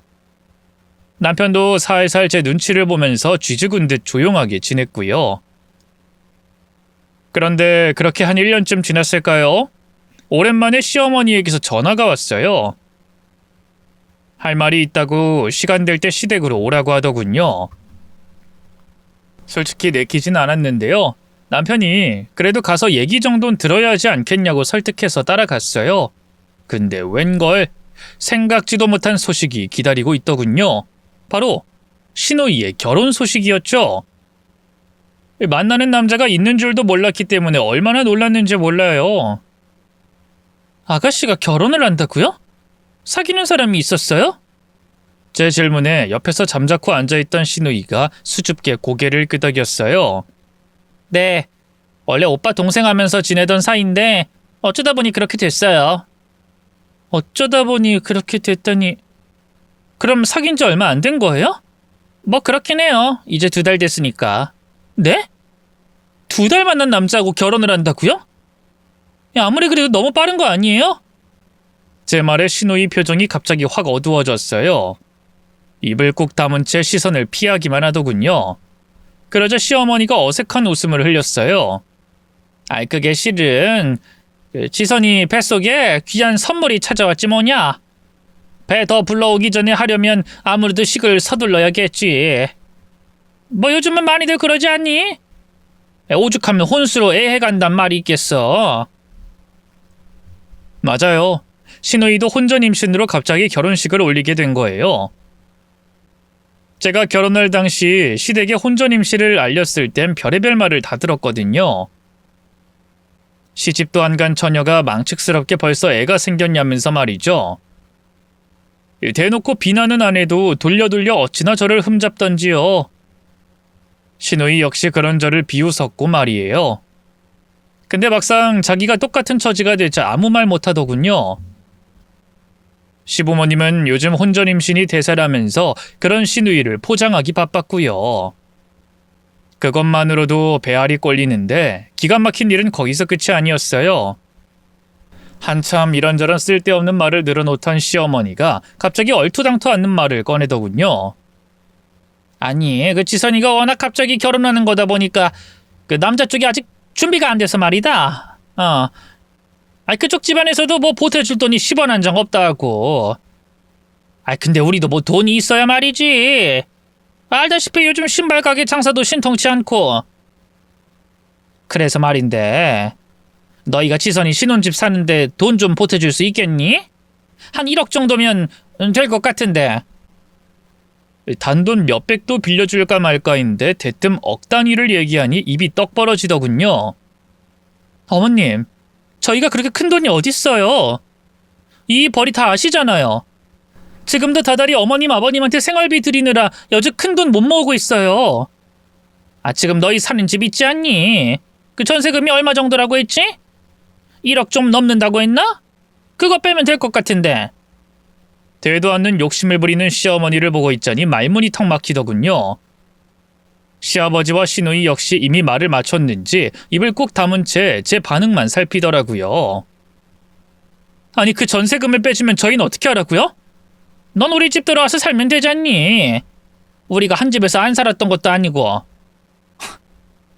남편도 살살 제 눈치를 보면서 쥐죽은 듯 조용하게 지냈고요. 그런데 그렇게 한 1년쯤 지났을까요? 오랜만에 시어머니에게서 전화가 왔어요. 할 말이 있다고 시간 될 때 시댁으로 오라고 하더군요. 솔직히 내키진 않았는데요. 남편이 그래도 가서 얘기 정도는 들어야 하지 않겠냐고 설득해서 따라갔어요. 근데 웬걸 생각지도 못한 소식이 기다리고 있더군요. 바로 신우이의 결혼 소식이었죠. 만나는 남자가 있는 줄도 몰랐기 때문에 얼마나 놀랐는지 몰라요. 아가씨가 결혼을 한다고요? 사귀는 사람이 있었어요? 제 질문에 옆에서 잠자코 앉아있던 신우이가 수줍게 고개를 끄덕였어요. 네, 원래 오빠 동생 하면서 지내던 사이인데 어쩌다 보니 그렇게 됐어요. 어쩌다 보니 그렇게 됐다니... 그럼 사귄 지 얼마 안 된 거예요? 뭐 그렇긴 해요. 이제 2달 됐으니까. 네? 2달 만난 남자하고 결혼을 한다고요? 야, 아무리 그래도 너무 빠른 거 아니에요? 제 말에 신우이 표정이 갑자기 확 어두워졌어요. 입을 꾹 다문 채 시선을 피하기만 하더군요. 그러자 시어머니가 어색한 웃음을 흘렸어요. 그게 실은 지선이 뱃속에 귀한 선물이 찾아왔지 뭐냐. 배 더 불러오기 전에 하려면 아무래도 식을 서둘러야겠지. 뭐 요즘은 많이들 그러지 않니? 오죽하면 혼수로 애해간단 말이 있겠어. 맞아요. 신우이도 혼전 임신으로 갑자기 결혼식을 올리게 된 거예요. 제가 결혼할 당시 시댁에 혼전 임신을 알렸을 땐 별의별 말을 다 들었거든요. 시집도 안 간 처녀가 망측스럽게 벌써 애가 생겼냐면서 말이죠. 대놓고 비난은 안 해도 돌려 어찌나 저를 흠잡던지요. 신우이 역시 그런 저를 비웃었고 말이에요. 근데 막상 자기가 똑같은 처지가 되자 아무 말 못하더군요. 시부모님은 요즘 혼전 임신이 대세라면서 그런 신우이를 포장하기 바빴고요. 그것만으로도 배알이 꼴리는데 기가 막힌 일은 거기서 끝이 아니었어요. 한참 이런저런 쓸데없는 말을 늘어놓던 시어머니가 갑자기 얼토당토 않는 말을 꺼내더군요. 아니, 그 지선이가 워낙 갑자기 결혼하는 거다 보니까 그 남자 쪽이 아직 준비가 안 돼서 말이다. 그쪽 집안에서도 뭐 보태줄 돈이 10원 한 장 없다고. 근데 우리도 뭐 돈이 있어야 말이지. 알다시피 요즘 신발 가게 장사도 신통치 않고. 그래서 말인데 너희가 지선이 신혼집 사는데 돈 좀 보태줄 수 있겠니? 한 1억 정도면 될 것 같은데. 단돈 몇백도 빌려줄까 말까인데 대뜸 억 단위를 얘기하니 입이 떡 벌어지더군요. 어머님, 저희가 그렇게 큰 돈이 어딨어요. 이 벌이 다 아시잖아요. 지금도 다달이 어머님 아버님한테 생활비 드리느라 여주 큰 돈 못 모으고 있어요. 지금 너희 사는 집 있지 않니? 그 전세금이 얼마 정도라고 했지? 1억 좀 넘는다고 했나? 그거 빼면 될 것 같은데. 되도 않는 욕심을 부리는 시어머니를 보고 있자니 말문이 턱 막히더군요. 시아버지와 시누이 역시 이미 말을 맞췄는지 입을 꾹 다문 채 제 반응만 살피더라고요. 아니, 그 전세금을 빼주면 저희는 어떻게 하라고요? 넌 우리 집 들어와서 살면 되잖니. 우리가 한 집에서 안 살았던 것도 아니고.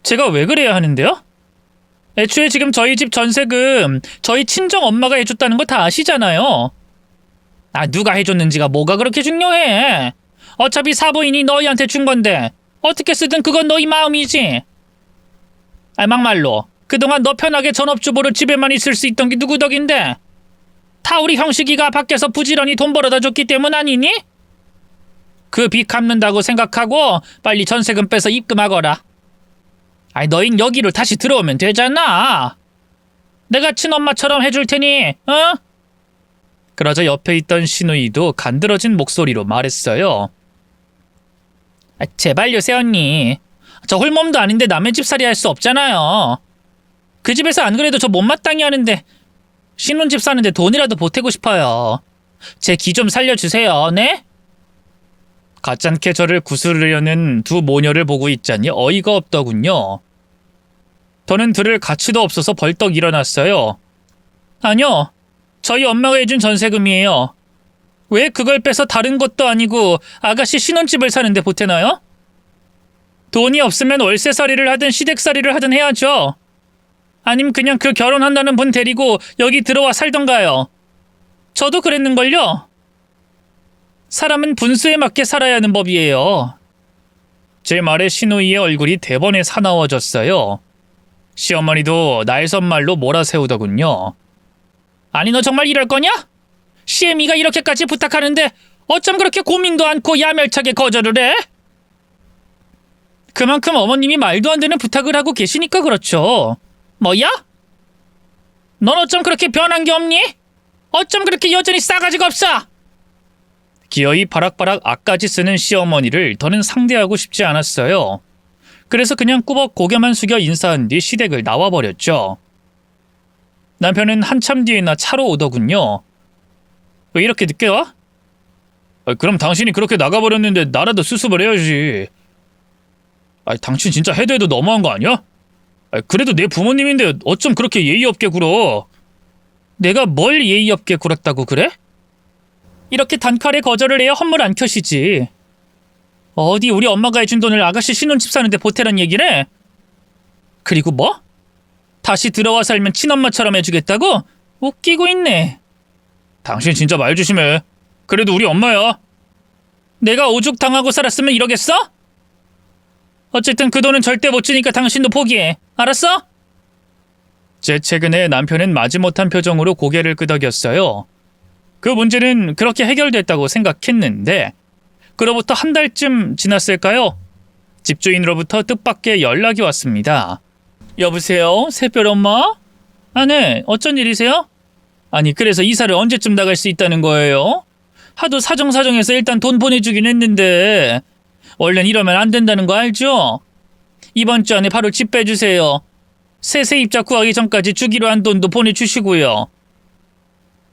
제가 왜 그래야 하는데요? 애초에 지금 저희 집 전세금 저희 친정 엄마가 해줬다는 거 다 아시잖아요. 누가 해줬는지가 뭐가 그렇게 중요해. 어차피 사부인이 너희한테 준 건데 어떻게 쓰든 그건 너희 마음이지. 막말로 그동안 너 편하게 전업주부로 집에만 있을 수 있던 게 누구 덕인데? 다 우리 형식이가 밖에서 부지런히 돈 벌어다 줬기 때문 아니니? 그 빚 갚는다고 생각하고 빨리 전세금 빼서 입금하거라. 너흰 여기로 다시 들어오면 되잖아. 내가 친엄마처럼 해줄 테니, 어? 그러자 옆에 있던 신우이도 간드러진 목소리로 말했어요. 제발요, 새언니. 저 홀몸도 아닌데 남의 집살이 할 수 없잖아요. 그 집에서 안 그래도 저 못마땅히 하는데 신혼집 사는데 돈이라도 보태고 싶어요. 제 기 좀 살려주세요, 네? 가짠게 저를 구스르려는 두 모녀를 보고 있자니 어이가 없더군요. 저는 들을 가치도 없어서 벌떡 일어났어요. 아니요, 저희 엄마가 해준 전세금이에요. 왜 그걸 빼서 다른 것도 아니고 아가씨 신혼집을 사는데 보태나요? 돈이 없으면 월세살이를 하든 시댁살이를 하든 해야죠. 아님 그냥 그 결혼한다는 분 데리고 여기 들어와 살던가요. 저도 그랬는걸요. 사람은 분수에 맞게 살아야 하는 법이에요. 제 말에 신우이의 얼굴이 대번에 사나워졌어요. 시어머니도 날선말로 몰아세우더군요. 아니 너 정말 이럴 거냐? 시애미가 이렇게까지 부탁하는데 어쩜 그렇게 고민도 않고 야멸차게 거절을 해? 그만큼 어머님이 말도 안 되는 부탁을 하고 계시니까 그렇죠. 뭐야? 넌 어쩜 그렇게 변한 게 없니? 어쩜 그렇게 여전히 싸가지가 없어? 기어이 바락바락 악까지 쓰는 시어머니를 더는 상대하고 싶지 않았어요. 그래서 그냥 꾸벅 고개만 숙여 인사한 뒤 시댁을 나와버렸죠. 남편은 한참 뒤에나 차로 오더군요. 왜 이렇게 늦게 와? 그럼 당신이 그렇게 나가버렸는데 나라도 수습을 해야지. 당신 진짜 해도 해도 너무한 거 아니야? 그래도 내 부모님인데 어쩜 그렇게 예의 없게 굴어? 내가 뭘 예의 없게 굴었다고 그래? 이렇게 단칼에 거절을 해야 헛물 안 켜시지. 어디 우리 엄마가 해준 돈을 아가씨 신혼집 사는데 보태란 얘기래? 그리고 뭐? 다시 들어와 살면 친엄마처럼 해주겠다고? 웃기고 있네. 당신 진짜 말 조심해. 그래도 우리 엄마야. 내가 오죽 당하고 살았으면 이러겠어? 어쨌든 그 돈은 절대 못 주니까 당신도 포기해. 알았어? 제 최근에 남편은 마지못한 표정으로 고개를 끄덕였어요. 그 문제는 그렇게 해결됐다고 생각했는데 그로부터 한 달쯤 지났을까요? 집주인으로부터 뜻밖의 연락이 왔습니다. 여보세요? 새별 엄마? 네. 어쩐 일이세요? 아니 그래서 이사를 언제쯤 나갈 수 있다는 거예요? 하도 사정사정해서 일단 돈 보내주긴 했는데 원래는 이러면 안 된다는 거 알죠? 이번 주 안에 바로 집 빼주세요. 새 세입자 구하기 전까지 주기로 한 돈도 보내주시고요.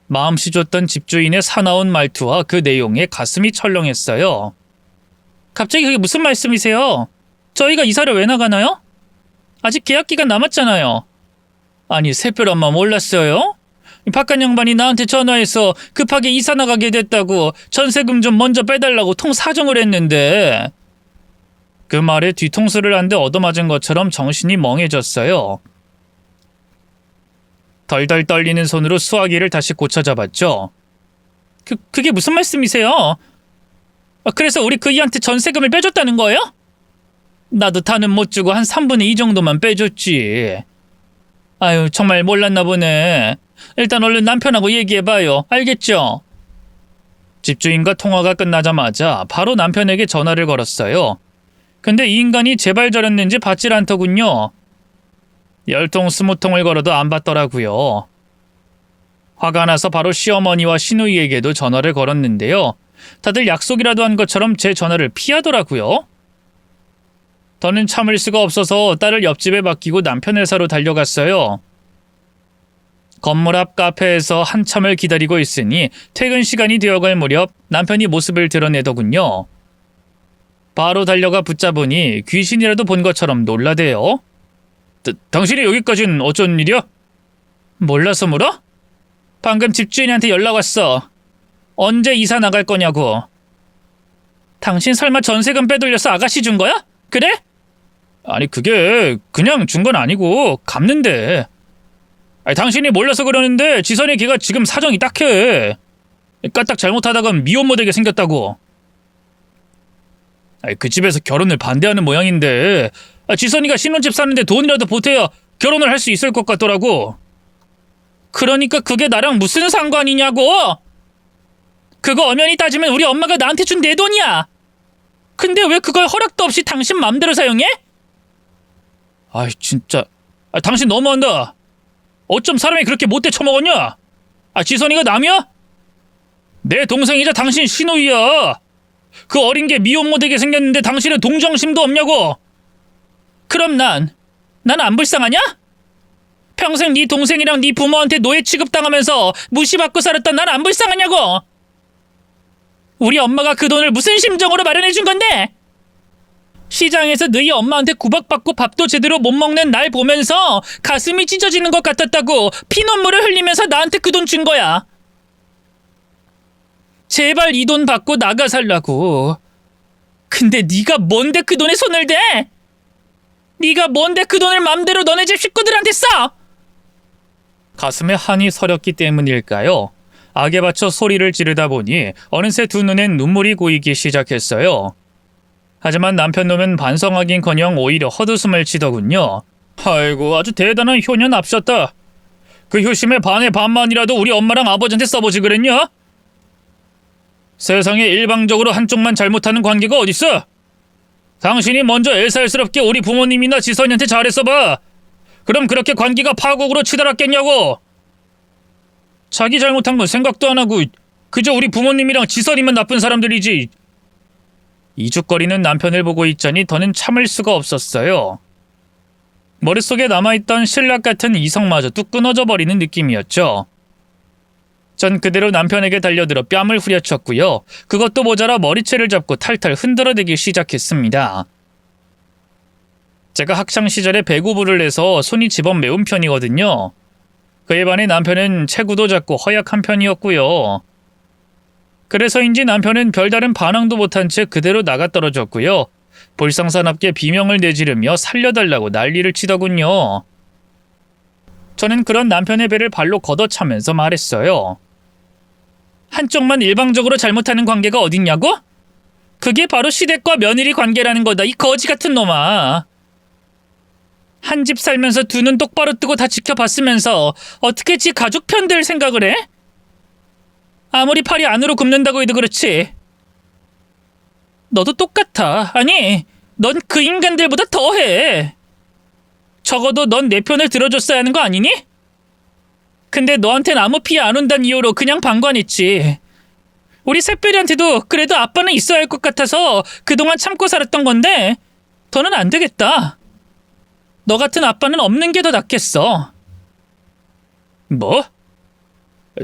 마음씨 줬던 집주인의 사나운 말투와 그 내용에 가슴이 철렁했어요. 갑자기 그게 무슨 말씀이세요? 저희가 이사를 왜 나가나요? 아직 계약 기간 남았잖아요. 아니 새별 엄마 몰랐어요? 바깥 양반이 나한테 전화해서 급하게 이사 나가게 됐다고 전세금 좀 먼저 빼달라고 통사정을 했는데 그 말에 뒤통수를 한 대 얻어맞은 것처럼 정신이 멍해졌어요. 덜덜 떨리는 손으로 수화기를 다시 고쳐잡았죠. 그게 무슨 말씀이세요? 그래서 우리 그이한테 전세금을 빼줬다는 거예요? 나도 다는 못 주고 한 3분의 2 정도만 빼줬지. 아유 정말 몰랐나 보네. 일단 얼른 남편하고 얘기해봐요. 알겠죠? 집주인과 통화가 끝나자마자 바로 남편에게 전화를 걸었어요. 근데 이 인간이 제발 저랬는지 받질 않더군요. 10통 20통을 걸어도 안 받더라고요. 화가 나서 바로 시어머니와 시누이에게도 전화를 걸었는데요. 다들 약속이라도 한 것처럼 제 전화를 피하더라고요. 저는 참을 수가 없어서 딸을 옆집에 맡기고 남편 회사로 달려갔어요. 건물 앞 카페에서 한참을 기다리고 있으니 퇴근 시간이 되어갈 무렵 남편이 모습을 드러내더군요. 바로 달려가 붙잡으니 귀신이라도 본 것처럼 놀라대요. 당신이 여기까진 어쩐 일이야? 몰라서 물어? 방금 집주인한테 연락 왔어. 언제 이사 나갈 거냐고. 당신 설마 전세금 빼돌려서 아가씨 준 거야? 그래? 아니 그게 그냥 준 건 아니고 갚는데. 당신이 몰라서 그러는데 지선이 걔가 지금 사정이 딱해. 까딱 잘못하다간 미혼 못 되게 생겼다고. 그 집에서 결혼을 반대하는 모양인데 지선이가 신혼집 사는데 돈이라도 보태야 결혼을 할 수 있을 것 같더라고. 그러니까 그게 나랑 무슨 상관이냐고! 그거 엄연히 따지면 우리 엄마가 나한테 준 내 돈이야! 근데 왜 그걸 허락도 없이 당신 맘대로 사용해? 아이 진짜 당신 너무한다. 어쩜 사람이 그렇게 못돼 처먹었냐? 지선이가 남이야? 내 동생이자 당신 시누이야. 그 어린 게 미혼 못되게 생겼는데 당신은 동정심도 없냐고. 그럼 난 안 불쌍하냐? 평생 네 동생이랑 네 부모한테 노예 취급당하면서 무시받고 살았던 난 안 불쌍하냐고. 우리 엄마가 그 돈을 무슨 심정으로 마련해 준 건데? 시장에서 너희 엄마한테 구박받고 밥도 제대로 못 먹는 날 보면서 가슴이 찢어지는 것 같았다고 피눈물을 흘리면서 나한테 그 돈 준 거야. 제발 이 돈 받고 나가 살라고. 근데 네가 뭔데 그 돈에 손을 대? 네가 뭔데 그 돈을 맘대로 너네 집 식구들한테 써? 가슴에 한이 서렸기 때문일까요? 악에 받쳐 소리를 지르다 보니 어느새 두 눈엔 눈물이 고이기 시작했어요. 하지만 남편 놈은 반성하긴커녕 오히려 헛웃음을 치더군요. 아이고 아주 대단한 효녀 납셨다. 그 효심의 반의 반만이라도 우리 엄마랑 아버지한테 써보지 그랬냐? 세상에 일방적으로 한쪽만 잘못하는 관계가 어딨어? 당신이 먼저 애살스럽게 우리 부모님이나 지선이한테 잘했어봐. 그럼 그렇게 관계가 파국으로 치달았겠냐고. 자기 잘못한 건 생각도 안 하고 그저 우리 부모님이랑 지선이만 나쁜 사람들이지. 이죽거리는 남편을 보고 있자니 더는 참을 수가 없었어요. 머릿속에 남아있던 신락 같은 이성마저 뚝 끊어져 버리는 느낌이었죠. 전 그대로 남편에게 달려들어 뺨을 후려쳤고요. 그것도 모자라 머리채를 잡고 탈탈 흔들어대기 시작했습니다. 제가 학창시절에 배구부를 해서 손이 집업 매운 편이거든요. 그에 반해 남편은 체구도 작고 허약한 편이었고요. 그래서인지 남편은 별다른 반항도 못한 채 그대로 나가떨어졌고요. 볼상사납게 비명을 내지르며 살려달라고 난리를 치더군요. 저는 그런 남편의 배를 발로 걷어차면서 말했어요. 한쪽만 일방적으로 잘못하는 관계가 어딨냐고? 그게 바로 시댁과 며느리 관계라는 거다, 이 거지 같은 놈아. 한 집 살면서 두 눈 똑바로 뜨고 다 지켜봤으면서 어떻게 지 가족 편들 생각을 해? 아무리 팔이 안으로 굽는다고 해도 그렇지. 너도 똑같아. 아니, 넌 그 인간들보다 더해. 적어도 넌 내 편을 들어줬어야 하는 거 아니니? 근데 너한텐 아무 피해 안 온다는 이유로 그냥 방관했지. 우리 새별이한테도 그래도 아빠는 있어야 할 것 같아서 그동안 참고 살았던 건데 더는 안 되겠다. 너 같은 아빠는 없는 게 더 낫겠어. 뭐?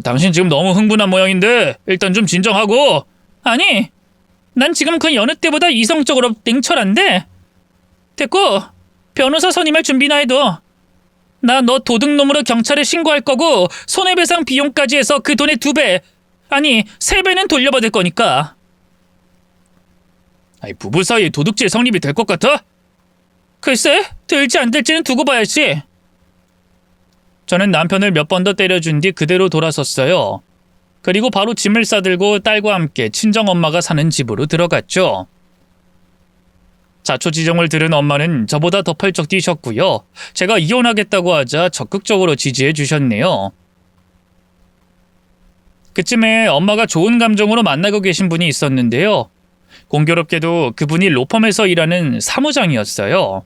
당신 지금 너무 흥분한 모양인데 일단 좀 진정하고. 아니, 난 지금 그 여느 때보다 이성적으로 냉철한데. 됐고, 변호사 선임할 준비나 해둬. 나 너 도둑놈으로 경찰에 신고할 거고 손해배상 비용까지 해서 그 돈의 2배, 아니 3배는 돌려받을 거니까. 아니, 부부 사이에 도둑질 성립이 될 것 같아? 글쎄, 될지 안 될지는 두고 봐야지. 저는 남편을 몇 번 더 때려준 뒤 그대로 돌아섰어요. 그리고 바로 짐을 싸들고 딸과 함께 친정엄마가 사는 집으로 들어갔죠. 자초지종을 들은 엄마는 저보다 더 펄쩍 뛰셨고요. 제가 이혼하겠다고 하자 적극적으로 지지해 주셨네요. 그쯤에 엄마가 좋은 감정으로 만나고 계신 분이 있었는데요. 공교롭게도 그분이 로펌에서 일하는 사무장이었어요.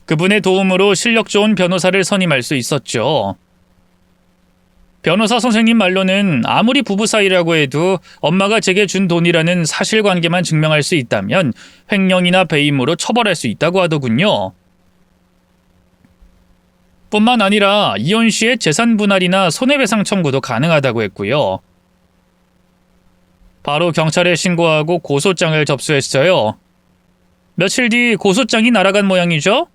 그분의 도움으로 실력 좋은 변호사를 선임할 수 있었죠. 변호사 선생님 말로는 아무리 부부 사이라고 해도 엄마가 제게 준 돈이라는 사실관계만 증명할 수 있다면 횡령이나 배임으로 처벌할 수 있다고 하더군요. 뿐만 아니라 이혼 시에 재산 분할이나 손해배상 청구도 가능하다고 했고요. 바로 경찰에 신고하고 고소장을 접수했어요. 며칠 뒤 고소장이 날아간 모양이죠?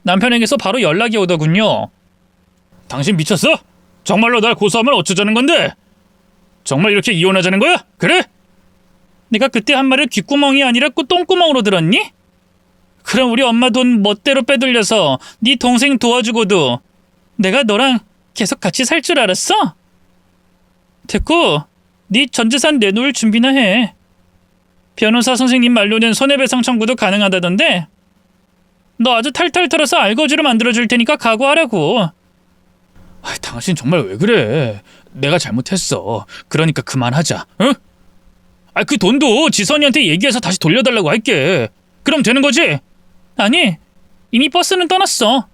남편에게서 바로 연락이 오더군요. 당신 미쳤어? 정말로 날 고소하면 어쩌자는 건데? 정말 이렇게 이혼하자는 거야? 그래? 내가 그때 한 말을 귓구멍이 아니라 똥구멍으로 들었니? 그럼 우리 엄마 돈 멋대로 빼돌려서 네 동생 도와주고도 내가 너랑 계속 같이 살 줄 알았어? 됐고, 네 전 재산 내놓을 준비나 해. 변호사 선생님 말로는 손해배상 청구도 가능하다던데 너 아주 탈탈 털어서 알거지로 만들어줄 테니까 각오하라고. 당신 정말 왜 그래? 내가 잘못했어. 그러니까 그만하자. 응? 그 돈도 지선이한테 얘기해서 다시 돌려달라고 할게. 그럼 되는 거지? 아니, 이미 버스는 떠났어.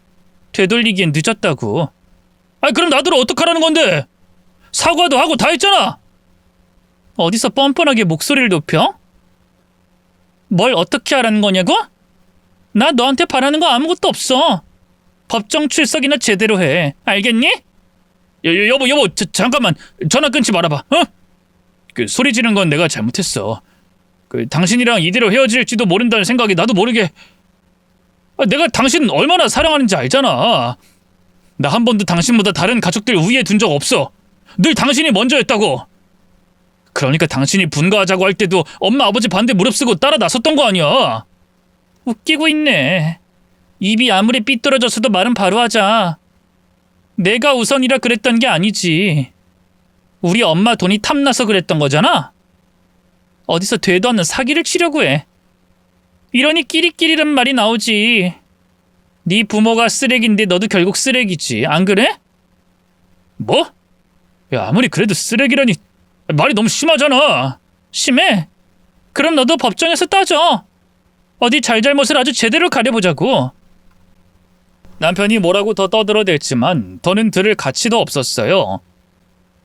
되돌리기엔 늦었다고. 그럼 나더러 어떡하라는 건데? 사과도 하고 다 했잖아. 어디서 뻔뻔하게 목소리를 높여? 뭘 어떻게 하라는 거냐고? 나 너한테 바라는 거 아무것도 없어. 법정 출석이나 제대로 해. 알겠니? 여보, 잠깐만. 전화 끊지 말아봐. 소리 지른 건 내가 잘못했어. 당신이랑 이대로 헤어질지도 모른다는 생각이 나도 모르게. 내가 당신 얼마나 사랑하는지 알잖아. 나 한 번도 당신보다 다른 가족들 우위에 둔 적 없어. 늘 당신이 먼저였다고. 그러니까 당신이 분가하자고 할 때도 엄마 아버지 반대 무릅쓰고 따라 나섰던 거 아니야. 웃기고 있네. 입이 아무리 삐뚤어졌어도 말은 바로 하자. 내가 우선이라 그랬던 게 아니지. 우리 엄마 돈이 탐나서 그랬던 거잖아. 어디서 되도 않는 사기를 치려고 해. 이러니 끼리끼리란 말이 나오지. 네 부모가 쓰레기인데 너도 결국 쓰레기지. 안 그래? 뭐? 야, 아무리 그래도 쓰레기라니. 말이 너무 심하잖아. 심해? 그럼 너도 법정에서 따져. 어디 잘잘못을 아주 제대로 가려보자고. 남편이 뭐라고 더 떠들어댔지만 더는 들을 가치도 없었어요.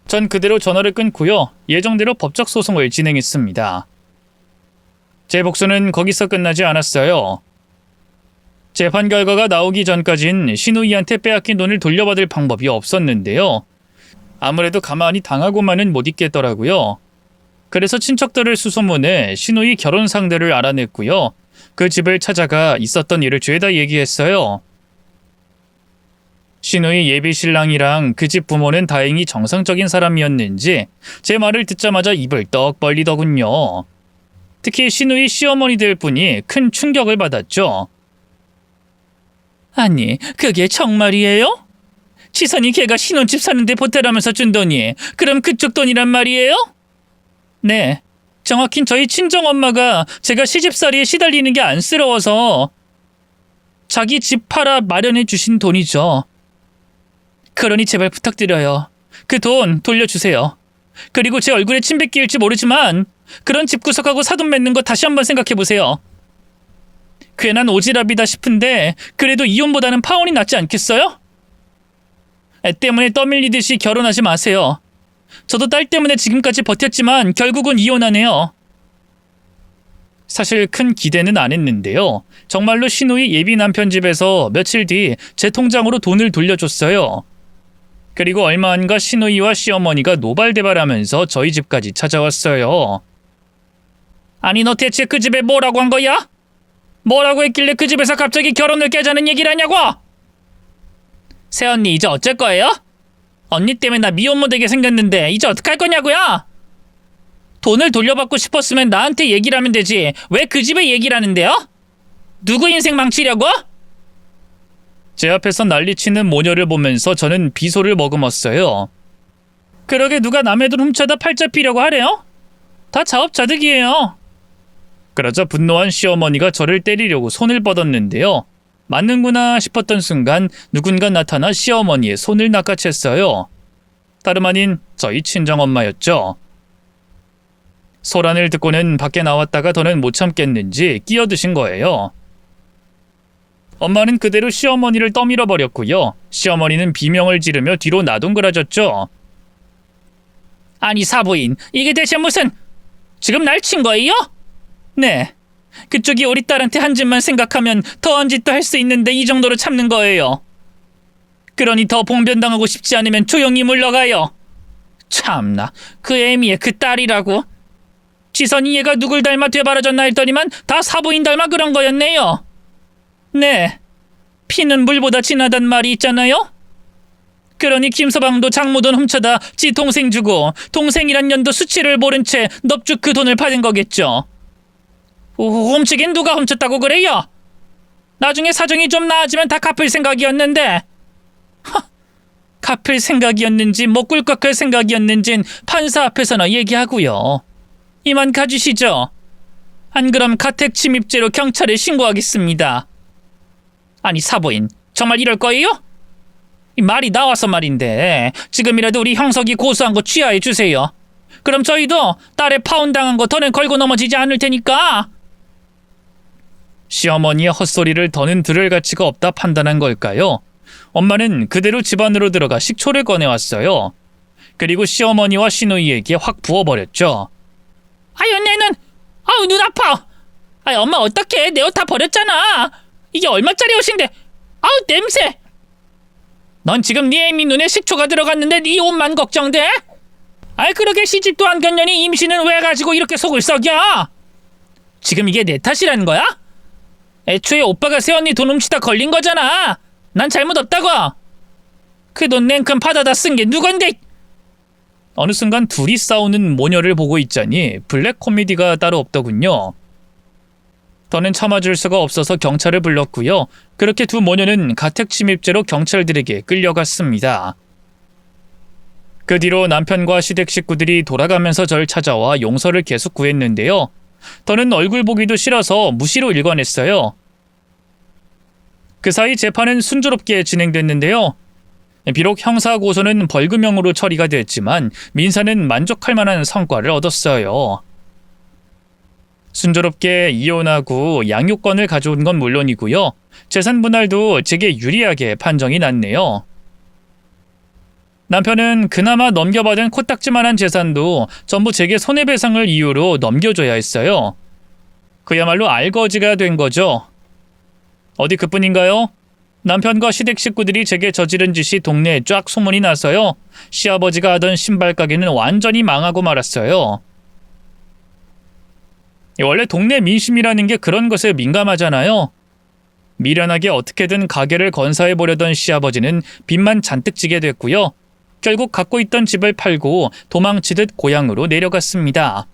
전 그대로 전화를 끊고요. 예정대로 법적 소송을 진행했습니다. 제 복수는 거기서 끝나지 않았어요. 재판 결과가 나오기 전까진 신우이한테 빼앗긴 돈을 돌려받을 방법이 없었는데요. 아무래도 가만히 당하고만은 못 있겠더라고요. 그래서 친척들을 수소문해 신우이 결혼 상대를 알아냈고요. 그 집을 찾아가 있었던 일을 죄다 얘기했어요. 신우이 예비 신랑이랑 그 집 부모는 다행히 정상적인 사람이었는지 제 말을 듣자마자 입을 떡 벌리더군요. 특히 신우이 시어머니들 뿐이 큰 충격을 받았죠. 아니, 그게 정말이에요? 지선이 걔가 신혼집 사는데 보태라면서 준 돈이 그럼 그쪽 돈이란 말이에요? 네, 정확히 저희 친정엄마가 제가 시집살이에 시달리는 게 안쓰러워서 자기 집 팔아 마련해 주신 돈이죠. 그러니 제발 부탁드려요. 그 돈 돌려주세요. 그리고 제 얼굴에 침 뱉길지 모르지만 그런 집구석하고 사돈 맺는 거 다시 한번 생각해보세요. 괜한 오지랖이다 싶은데 그래도 이혼보다는 파혼이 낫지 않겠어요? 애 때문에 떠밀리듯이 결혼하지 마세요. 저도 딸 때문에 지금까지 버텼지만 결국은 이혼하네요. 사실 큰 기대는 안 했는데요. 정말로 신우이 예비 남편 집에서 며칠 뒤 제 통장으로 돈을 돌려줬어요. 그리고 얼마 안가 신우이와 시어머니가 노발대발하면서 저희 집까지 찾아왔어요. 아니, 너 대체 그 집에 뭐라고 한 거야? 뭐라고 했길래 그 집에서 갑자기 결혼을 깨자는 얘기를 하냐고? 새언니 이제 어쩔 거예요? 언니 때문에 나 미혼모 되게 생겼는데 이제 어떡할 거냐고요? 돈을 돌려받고 싶었으면 나한테 얘기를 하면 되지. 왜 그 집에 얘기를 하는데요? 누구 인생 망치려고? 제 앞에서 난리치는 모녀를 보면서 저는 비소를 머금었어요. 그러게 누가 남의 돈 훔쳐다 팔자 피려고 하래요? 다 자업자득이에요. 그러자 분노한 시어머니가 저를 때리려고 손을 뻗었는데요. 맞는구나 싶었던 순간 누군가 나타나 시어머니의 손을 낚아챘어요. 다름 아닌 저희 친정엄마였죠. 소란을 듣고는 밖에 나왔다가 더는 못 참겠는지 끼어드신 거예요. 엄마는 그대로 시어머니를 떠밀어 버렸고요. 시어머니는 비명을 지르며 뒤로 나동그라졌죠. 아니 사부인, 이게 대체 무슨... 지금 날 친 거예요? 네. 그쪽이 우리 딸한테 한 짓만 생각하면 더한 짓도 할 수 있는데 이 정도로 참는 거예요. 그러니 더 봉변당하고 싶지 않으면 조용히 물러가요. 참나, 그 애미의 그 딸이라고. 지선이 얘가 누굴 닮아 되바라졌나 했더니만 다 사부인 닮아 그런 거였네요. 네, 피는 물보다 진하단 말이 있잖아요. 그러니 김서방도 장모돈 훔쳐다 지 동생 주고 동생이란 년도 수치를 모른 채 넙죽 그 돈을 받은 거겠죠. 훔치긴 누가 훔쳤다고 그래요? 나중에 사정이 좀 나아지면 다 갚을 생각이었는데. 갚을 생각이었는지 못 꿀꺽할 생각이었는진 판사 앞에서나 얘기하고요. 이만 가주시죠. 안 그럼 가택 침입죄로 경찰에 신고하겠습니다. 아니 사부인, 정말 이럴 거예요? 이 말이 나와서 말인데 지금이라도 우리 형석이 고소한 거 취하해 주세요. 그럼 저희도 딸의 파혼당한 거 더는 걸고 넘어지지 않을 테니까. 시어머니의 헛소리를 더는 들을 가치가 없다 판단한 걸까요? 엄마는 그대로 집 안으로 들어가 식초를 꺼내왔어요. 그리고 시어머니와 시누이에게 확 부어버렸죠. 아유 내는 아우 눈 아파. 아유 엄마 어떡해, 내 옷 다 버렸잖아. 이게 얼마짜리 옷인데. 아우 냄새. 넌 지금 네 애미 눈에 식초가 들어갔는데 네 옷만 걱정돼? 아이 그러게 시집도 안 갔냐니 임신은 왜 가지고 이렇게 속을 썩여? 지금 이게 내 탓이라는 거야? 애초에 오빠가 새언니 돈 훔치다 걸린 거잖아. 난 잘못 없다고. 그 돈 냉큼 받아다 쓴 게 누군데? 어느 순간 둘이 싸우는 모녀를 보고 있자니 블랙 코미디가 따로 없더군요. 더는 참아줄 수가 없어서 경찰을 불렀고요. 그렇게 두 모녀는 가택 침입죄로 경찰들에게 끌려갔습니다. 그 뒤로 남편과 시댁 식구들이 돌아가면서 절 찾아와 용서를 계속 구했는데요. 더는 얼굴 보기도 싫어서 무시로 일관했어요. 그 사이 재판은 순조롭게 진행됐는데요. 비록 형사 고소는 벌금형으로 처리가 됐지만 민사는 만족할 만한 성과를 얻었어요. 순조롭게 이혼하고 양육권을 가져온 건 물론이고요. 재산 분할도 제게 유리하게 판정이 났네요. 남편은 그나마 넘겨받은 코딱지만한 재산도 전부 제게 손해배상을 이유로 넘겨줘야 했어요. 그야말로 알거지가 된 거죠. 어디 그뿐인가요? 남편과 시댁 식구들이 제게 저지른 짓이 동네에 쫙 소문이 나서요. 시아버지가 하던 신발 가게는 완전히 망하고 말았어요. 원래 동네 민심이라는 게 그런 것에 민감하잖아요. 미련하게 어떻게든 가게를 건사해보려던 시아버지는 빚만 잔뜩 지게 됐고요. 결국 갖고 있던 집을 팔고 도망치듯 고향으로 내려갔습니다.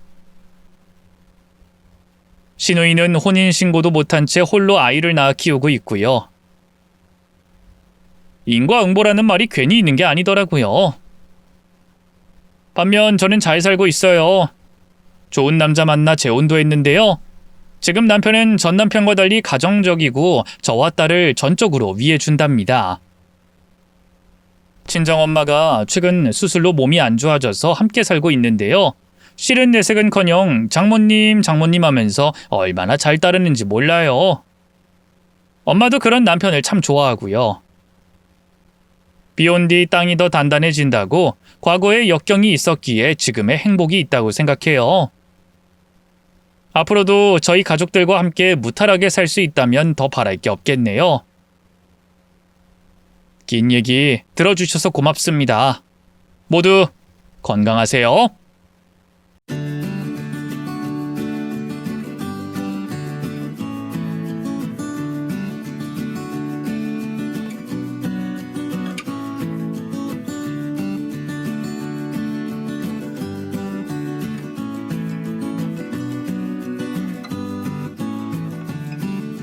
시누이는 혼인신고도 못한 채 홀로 아이를 낳아 키우고 있고요. 인과응보라는 말이 괜히 있는 게 아니더라고요. 반면 저는 잘 살고 있어요. 좋은 남자 만나 재혼도 했는데요. 지금 남편은 전 남편과 달리 가정적이고 저와 딸을 전적으로 위해준답니다. 친정엄마가 최근 수술로 몸이 안 좋아져서 함께 살고 있는데요. 실은 내색은커녕 장모님 하면서 얼마나 잘 따르는지 몰라요. 엄마도 그런 남편을 참 좋아하고요. 비온 뒤 땅이 더 단단해진다고 과거에 역경이 있었기에 지금의 행복이 있다고 생각해요. 앞으로도 저희 가족들과 함께 무탈하게 살 수 있다면 더 바랄 게 없겠네요. 긴 얘기 들어주셔서 고맙습니다. 모두 건강하세요.